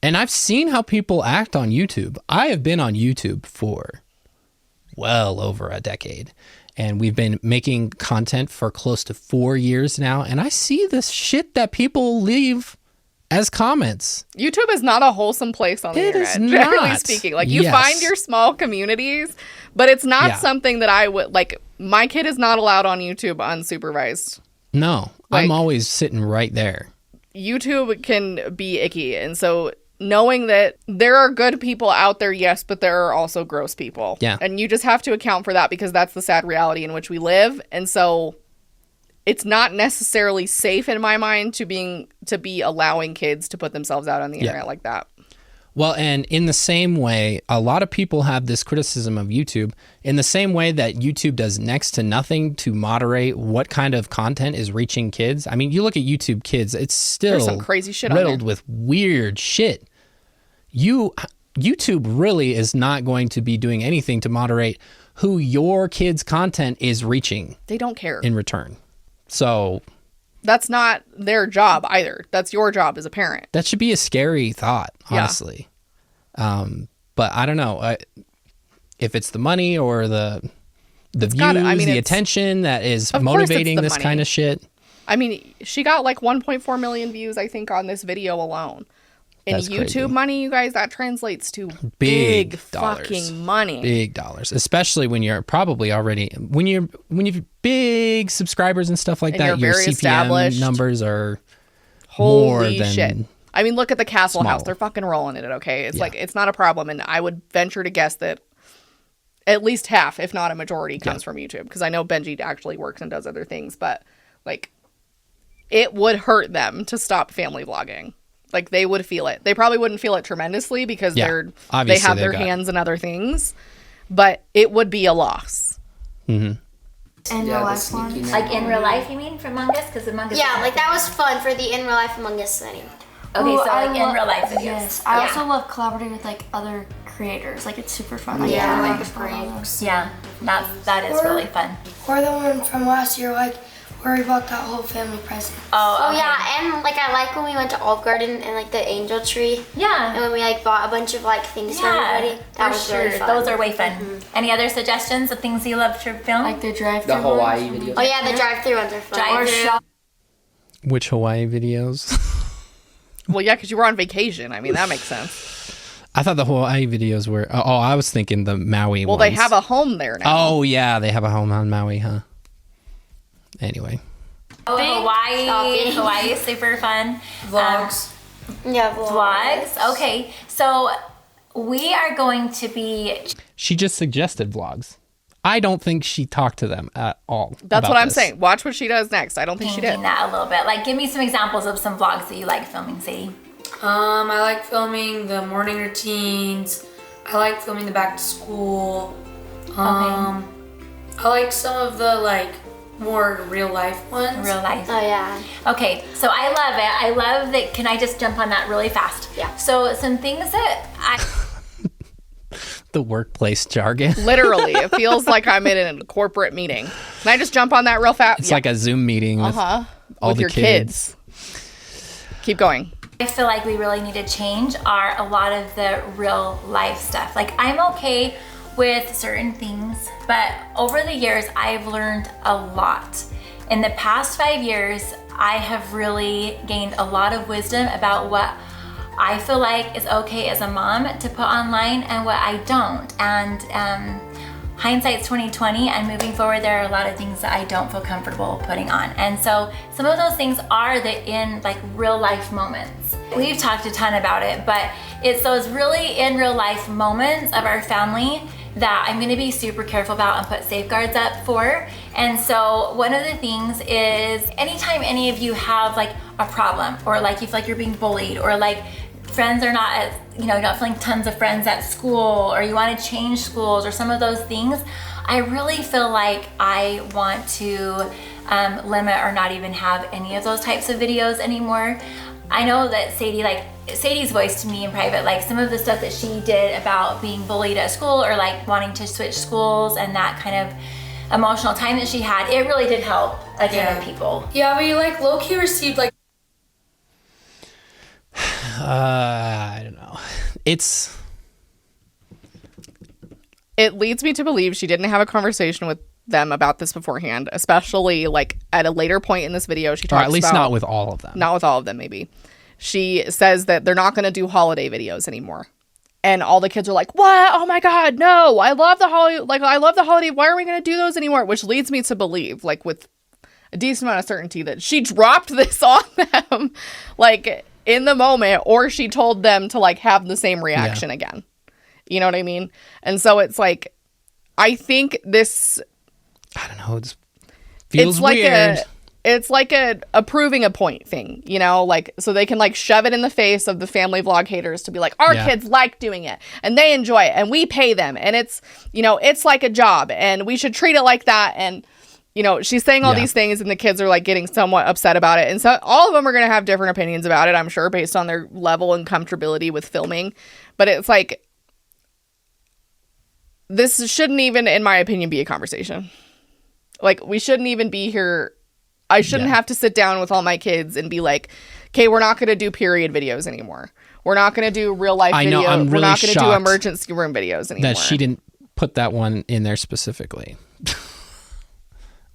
And I've seen how people act on YouTube. I have been on YouTube for well over a decade, and we've been making content for close to 4 years now, and I see this shit that people leave as comments. YouTube is not a wholesome place on the internet, generally speaking. Like, you find your small communities, but it's not something that I would, like, my kid is not allowed on YouTube unsupervised. No, like, I'm always sitting right there. YouTube can be icky, and so knowing that there are good people out there, yes, but there are also gross people. Yeah. And you just have to account for that, because that's the sad reality in which we live. And so it's not necessarily safe in my mind to be allowing kids to put themselves out on the internet like that. Well, and in the same way, a lot of people have this criticism of YouTube, in the same way that YouTube does next to nothing to moderate what kind of content is reaching kids. I mean, you look at YouTube Kids, it's still there's some crazy shit riddled with weird shit. YouTube really is not going to be doing anything to moderate who your kids' content is reaching. They don't care in return. So that's not their job either. That's your job as a parent. That should be a scary thought, honestly. But I don't know if it's the money or the views, the attention that is motivating this kind of shit. I mean, she got like 1.4 million views, I think, on this video alone. In YouTube crazy. Money, you guys, that translates to big fucking money. Big dollars, especially when you're probably already when you've big subscribers and stuff like that. Your CPM numbers are more than shit. I mean, look at the Castle House; they're fucking rolling in it. Okay, it's like it's not a problem, and I would venture to guess that at least half, if not a majority, comes from YouTube. Because I know Benji actually works and does other things, but like it would hurt them to stop family vlogging. Like they would feel it. They probably wouldn't feel it tremendously because they have their hands in other things, but it would be a loss. In real life ones? Like in real life, you mean, for Among Us? Because Among Us. Yeah, like that was fun for the in real life Among Us setting. Okay, so like in real life videos. Yes, I also love collaborating with like other creators. Like it's super fun. Like, Like pranks. Yeah, that is really fun. Or the one from last year, like where we bought that whole family present. Oh, okay. Yeah, and like I like when we went to Olive Garden and like the angel tree. Yeah. And when we like bought a bunch of like things for everybody. That was really fun. Those are way fun. Any other suggestions of things you love to film? Like the drive-thru. The Hawaii videos. Oh yeah, the drive-thru ones are fun. Drive-thru. Which Hawaii videos? Well, yeah, because you were on vacation. I mean, that makes sense. I thought the Hawaii videos were... Oh, I was thinking the Maui Well, ones. they have a home there now. Oh, yeah, they have a home on Maui, huh? Anyway. Oh, Hawaii is super fun. Vlogs. Yeah, Vlogs. Okay, so we are going to be... She just suggested vlogs. I don't think she talked to them at all. That's about what I'm this. saying. Watch what she does next. I don't think she changing did. that a little bit. Like, give me some examples of some vlogs that you like filming, Sadie. I like filming the morning routines. I like filming the back to school. I like some of the like more real life ones. Real life. Oh yeah. Okay, so I love it. I love that. Can I just jump on that really fast? Yeah. So some things that The workplace jargon. Literally, it feels like I'm in a corporate meeting. Can I just jump on that real fast? It's like a Zoom meeting with all with the your kids. Keep going. I feel like we really need to change are a lot of the real life stuff. Like I'm okay with certain things, but over the years I've learned a lot. In the past 5 years, I have really gained a lot of wisdom about what I feel like is okay as a mom to put online and what I don't. And hindsight's 2020, and moving forward, there are a lot of things that I don't feel comfortable putting on. And so some of those things are the in like real life moments. We've talked a ton about it, but it's those really in real life moments of our family that I'm gonna be super careful about and put safeguards up for. And so one of the things is anytime any of you have like a problem, or like you feel like you're being bullied, or like friends are not as, you're not feeling tons of friends at school, or you want to change schools, or some of those things, I really feel like I want to limit or not even have any of those types of videos anymore. I know that Sadie's voice to me in private, like some of the stuff that she did about being bullied at school, or like wanting to switch schools, and that kind of emotional time that she had, it really did help a ton of people. Yeah, we like low-key received like I don't know. It leads me to believe she didn't have a conversation with them about this beforehand, especially like at a later point in this video. She talks or at least about, not with all of them. Not with all of them, maybe. She says that they're not going to do holiday videos anymore. And all the kids are like, what? Oh my God, no. I love the holiday. Like, I love the holiday. Why are we going to do those anymore? Which leads me to believe, like with a decent amount of certainty, that she dropped this on them, like in the moment, or she told them to like have the same reaction again. You know what I mean? And so it's like, I think this, I don't know. It feels it's like weird. It's like a proving a point thing, like so they can like shove it in the face of the family vlog haters to be like, our kids like doing it and they enjoy it and we pay them and it's, it's like a job and we should treat it like that. And, she's saying all these things and the kids are like getting somewhat upset about it. And so all of them are going to have different opinions about it, I'm sure, based on their level and comfortability with filming. But it's like, this shouldn't even, in my opinion, be a conversation. Like, we shouldn't even be here. I shouldn't have to sit down with all my kids and be like, okay, we're not going to do period videos anymore. We're not going to do real life videos. I'm really we're not going to do shocked emergency room videos anymore. that she didn't put that one in there specifically.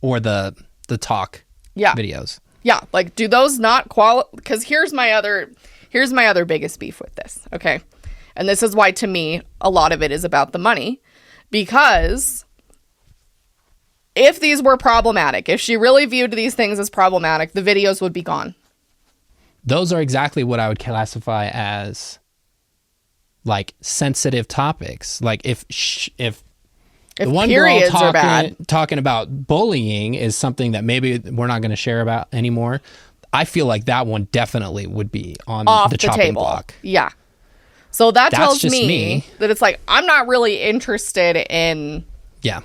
Or the talk videos. Yeah, like, do those not because here's my other biggest beef with this, okay? And this is why, to me, a lot of it is about the money. Because if these were problematic, if she really viewed these things as problematic, the videos would be gone. Those are exactly what I would classify as like sensitive topics. Like if If the one periods girl are bad. talking about bullying is something that maybe we're not going to share about anymore. I feel like that one definitely would be on Off the the chopping table. block. Yeah. So that That's tells just me. that it's like, I'm not really interested in Yeah.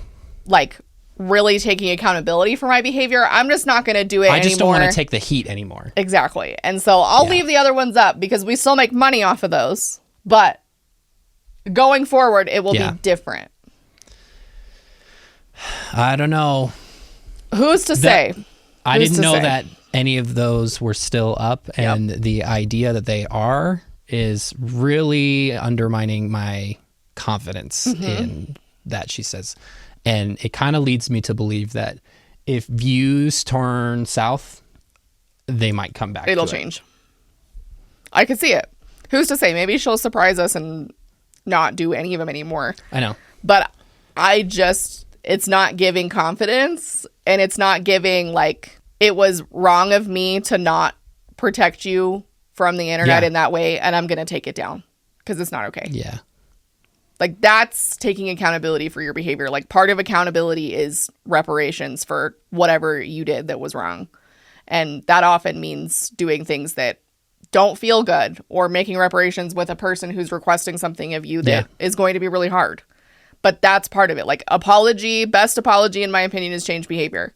like really taking accountability for my behavior. I'm just not going to do it I just anymore. don't want to take the heat anymore. Exactly. And so I'll leave the other ones up because we still make money off of those. But going forward, it will be different. I don't know. Who's to say? I Who's didn't to know say? that any of those were still up, and the idea that they are is really undermining my confidence in that, she says. And it kind of leads me to believe that if views turn south, they might come back. It'll to change. I could see it. Who's to say? Maybe she'll surprise us and not do any of them anymore. I know. But it's not giving confidence, and it's not giving like, it was wrong of me to not protect you from the internet in that way, and I'm going to take it down because it's not okay. Yeah. Like, that's taking accountability for your behavior. Like, part of accountability is reparations for whatever you did that was wrong. And that often means doing things that don't feel good, or making reparations with a person who's requesting something of you that is going to be really hard. But that's part of it. Like, best apology, in my opinion, is change behavior.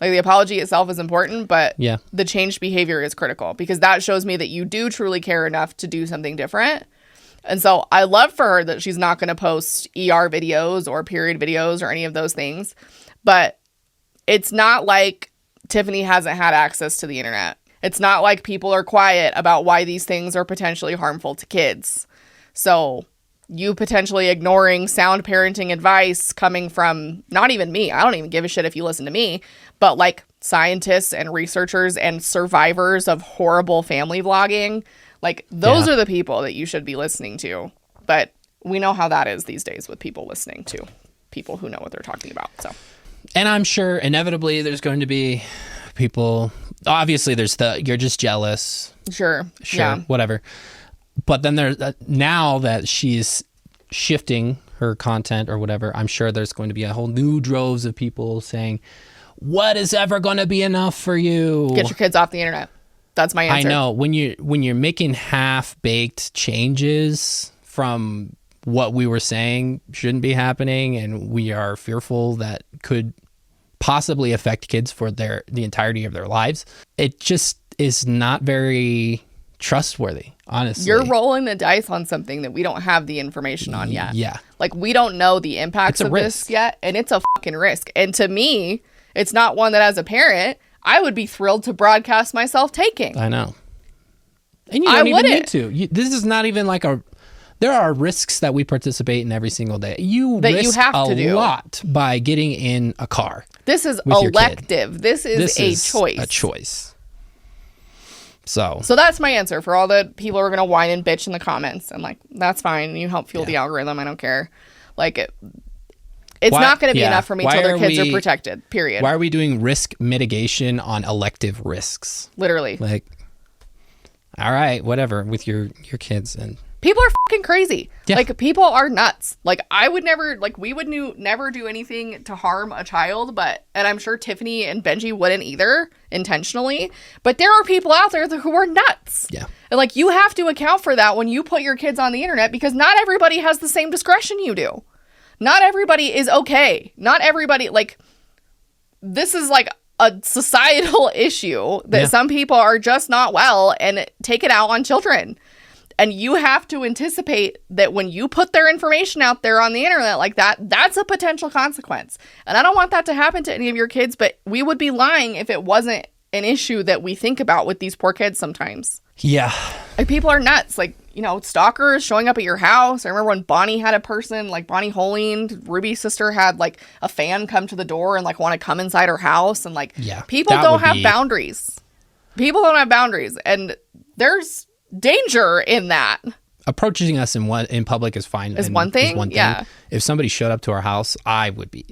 Like, the apology itself is important, but the changed behavior is critical, because that shows me that you do truly care enough to do something different. And so I love for her that she's not going to post ER videos or period videos or any of those things. But it's not like Tiffany hasn't had access to the internet. It's not like people are quiet about why these things are potentially harmful to kids. So you potentially ignoring sound parenting advice coming from not even me. I don't even give a shit if you listen to me, but like scientists and researchers and survivors of horrible family vlogging. Like, those are the people that you should be listening to. But we know how that is these days with people listening to people who know what they're talking about. So, and I'm sure inevitably there's going to be people, obviously there's you're just jealous. Sure. Whatever. But then there's now that she's shifting her content or whatever, I'm sure there's going to be a whole new droves of people saying, what is ever going to be enough for you? Get your kids off the internet. That's my answer. I know. When you're making half-baked changes from what we were saying shouldn't be happening, and we are fearful that could possibly affect kids for the entirety of their lives, it just is not very trustworthy, honestly. You're rolling the dice on something that we don't have the information on yet. Yeah. Like, we don't know the impacts of this yet, and it's a fucking risk. And to me, it's not one that, as a parent, I would be thrilled to broadcast myself taking. I know. And you don't even need to. This is not even like there are risks that we participate in every single day. You risk a lot by getting in a car. This is elective. This is a choice. A choice. So that's my answer for all the people who are going to whine and bitch in the comments. And like, that's fine. You help fuel the algorithm. I don't care. Like, it's not going to be enough for me till their kids are protected, period. Why are we doing risk mitigation on elective risks? Literally. Like, all right, whatever, with your kids. And people are fucking crazy. Yeah. Like, people are nuts. Like, I would never, like, we would never do anything to harm a child, and I'm sure Tiffany and Benji wouldn't either, intentionally. But there are people out there who are nuts. Yeah. And, like, you have to account for that when you put your kids on the internet, because not everybody has the same discretion you do. Not everybody is okay. Not everybody, like, this is like a societal issue that some people are just not well and take it out on children. And you have to anticipate that when you put their information out there on the internet like that, that's a potential consequence. And I don't want that to happen to any of your kids, but we would be lying if it wasn't an issue that we think about with these poor kids sometimes. Yeah. Like, people are nuts. Like, you know, stalkers showing up at your house. I remember when Bonnie had a person, like Bonnie Holing, Ruby's sister, had like a fan come to the door and like want to come inside her house. And like, people don't have boundaries. People don't have boundaries. And there's danger in that. Approaching us in public is fine. Is one thing. Yeah. If somebody showed up to our house, it would be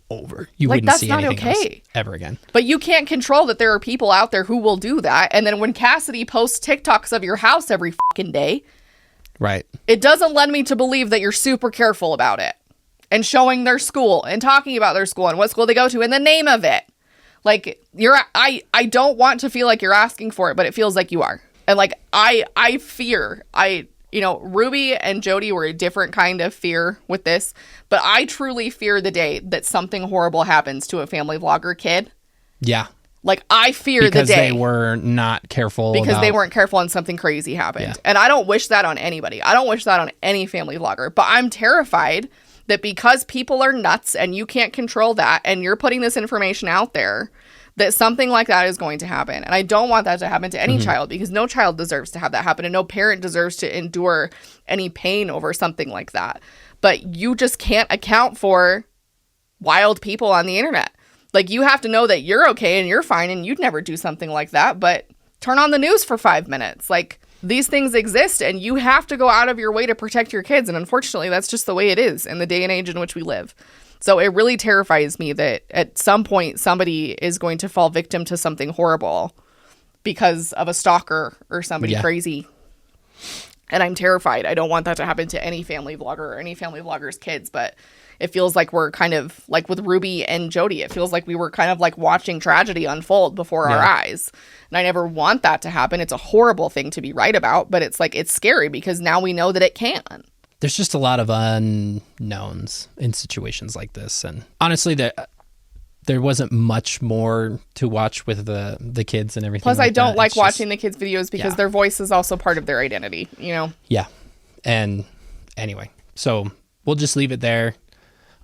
over. You wouldn't see anything else ever again. But you can't control that there are people out there who will do that. And then when Cassidy posts TikToks of your house every fucking day, right, it doesn't lend me to believe that you're super careful about it. and showing their school and talking about their school and what school they go to and the name of it. Like, I don't want to feel like you're asking for it, but it feels like you are. And like, I fear, Ruby and Jody were a different kind of fear with this, but I truly fear the day that something horrible happens to a family vlogger kid. Yeah. Like, I fear the day. Because they were not careful. Because they weren't careful and something crazy happened. Yeah. And I don't wish that on anybody. I don't wish that on any family vlogger. But I'm terrified that because people are nuts and you can't control that and you're putting this information out there, that something like that is going to happen. And I don't want that to happen to any child, because no child deserves to have that happen and no parent deserves to endure any pain over something like that. But you just can't account for wild people on the internet. Like, you have to know that you're okay and you're fine and you'd never do something like that, but turn on the news for 5 minutes. Like, these things exist and you have to go out of your way to protect your kids. And unfortunately, that's just the way it is in the day and age in which we live. So it really terrifies me that at some point somebody is going to fall victim to something horrible because of a stalker or somebody crazy. And I'm terrified. I don't want that to happen to any family vlogger or any family vlogger's kids, but it feels like we're kind of like with Ruby and Jody. It feels like we were kind of like watching tragedy unfold before our eyes. And I never want that to happen. It's a horrible thing to be right about, but it's like, it's scary because now we know that it can. There's just a lot of unknowns in situations like this. And honestly, there wasn't much more to watch with the kids and everything. Plus, I don't like watching the kids' videos because their voice is also part of their identity, Yeah. And anyway, so we'll just leave it there.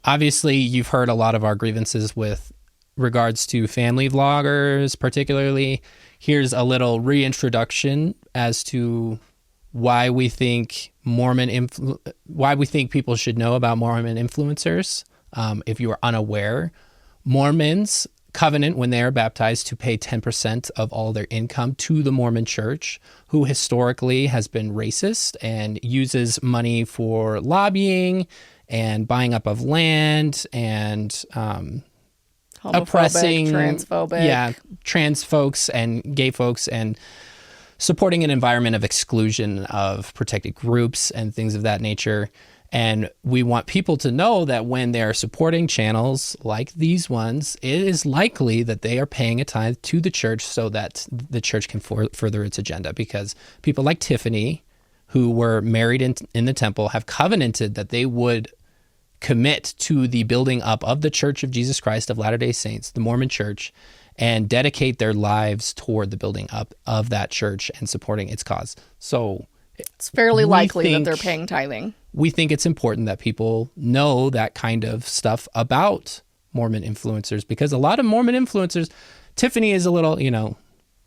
Obviously, you've heard a lot of our grievances with regards to family vloggers, particularly. Here's a little reintroduction as to why we think why we think people should know about Mormon influencers. If you are unaware, Mormons covenant when they are baptized to pay 10% of all their income to the Mormon church, who historically has been racist and uses money for lobbying and buying up of land and oppressing transphobic, trans folks and gay folks, and supporting an environment of exclusion of protected groups and things of that nature. And we want people to know that when they are supporting channels like these ones, it is likely that they are paying a tithe to the church so that the church can further its agenda. Because people like Tiffany, who were married in the temple, have covenanted that they would commit to the building up of the Church of Jesus Christ of Latter-day Saints, the Mormon Church, and dedicate their lives toward the building up of that church and supporting its cause. So it's fairly likely that they're paying tithing. We think it's important that people know that kind of stuff about Mormon influencers, because a lot of Mormon influencers, Tiffany is a little,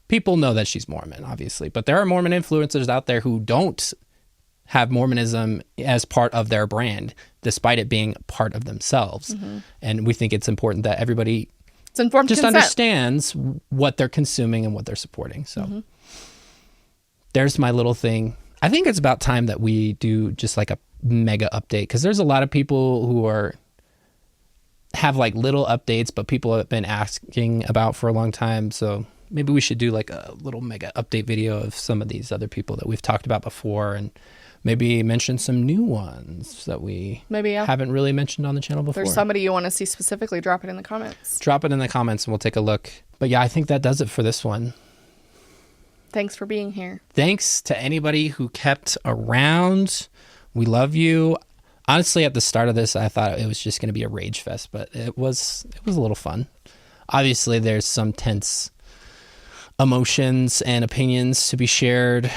people know that she's Mormon, obviously, but there are Mormon influencers out there who don't have Mormonism as part of their brand, despite it being part of themselves. Mm-hmm. And we think it's important that everybody just understands what they're consuming and what they're supporting. So there's my little thing. I think it's about time that we do just like a mega update, because there's a lot of people who have like little updates, but people have been asking about for a long time. So maybe we should do like a little mega update video of some of these other people that we've talked about before, and maybe mention some new ones that we haven't really mentioned on the channel before. If there's somebody you want to see specifically, drop it in the comments. Drop it in the comments and we'll take a look. But yeah, I think that does it for this one. Thanks for being here. Thanks to anybody who kept around. We love you. Honestly, at the start of this, I thought it was just going to be a rage fest, but it was a little fun. Obviously, there's some tense emotions and opinions to be shared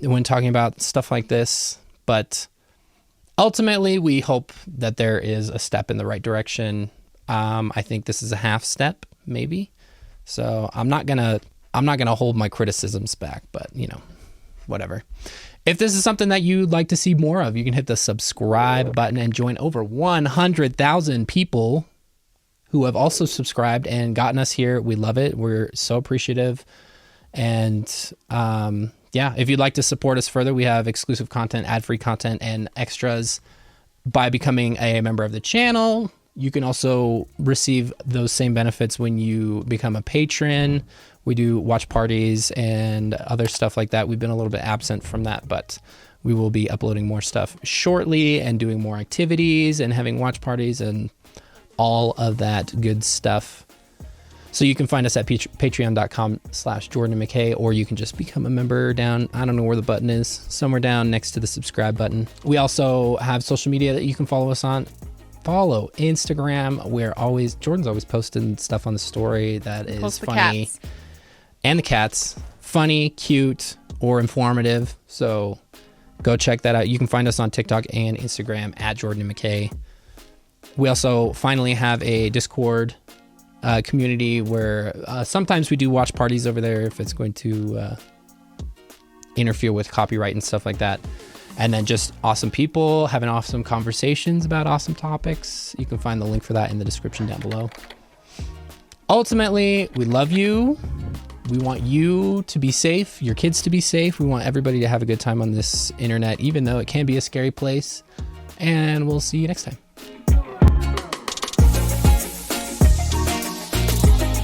when talking about stuff like this, but ultimately, we hope that there is a step in the right direction. I think this is a half step, maybe. So I'm not gonna hold my criticisms back, but whatever. If this is something that you'd like to see more of, you can hit the subscribe button and join over 100,000 people who have also subscribed and gotten us here. We love it. We're so appreciative. And if you'd like to support us further, we have exclusive content, ad-free content, and extras by becoming a member of the channel. You can also receive those same benefits when you become a patron. We do watch parties and other stuff like that. We've been a little bit absent from that, but We will be uploading more stuff shortly and doing more activities and having watch parties and all of that good stuff. So you can find us at patreon.com/Jordan and McKay, or you can just become a member down, I don't know where the button is, somewhere down next to the subscribe button. We also have social media that you can follow us on. Follow Instagram. Jordan's always posting stuff on the story that is funny. Cats. And the cats. Funny, cute, or informative. So go check that out. You can find us on TikTok and Instagram at Jordan and McKay. We also finally have a Discord community where sometimes we do watch parties over there if it's going to interfere with copyright and stuff like that. And then just awesome people having awesome conversations about awesome topics. You can find the link for that in the description down below. Ultimately, we love you. We want you to be safe, your kids to be safe. We want everybody to have a good time on this internet, even though it can be a scary place. And we'll see you next time.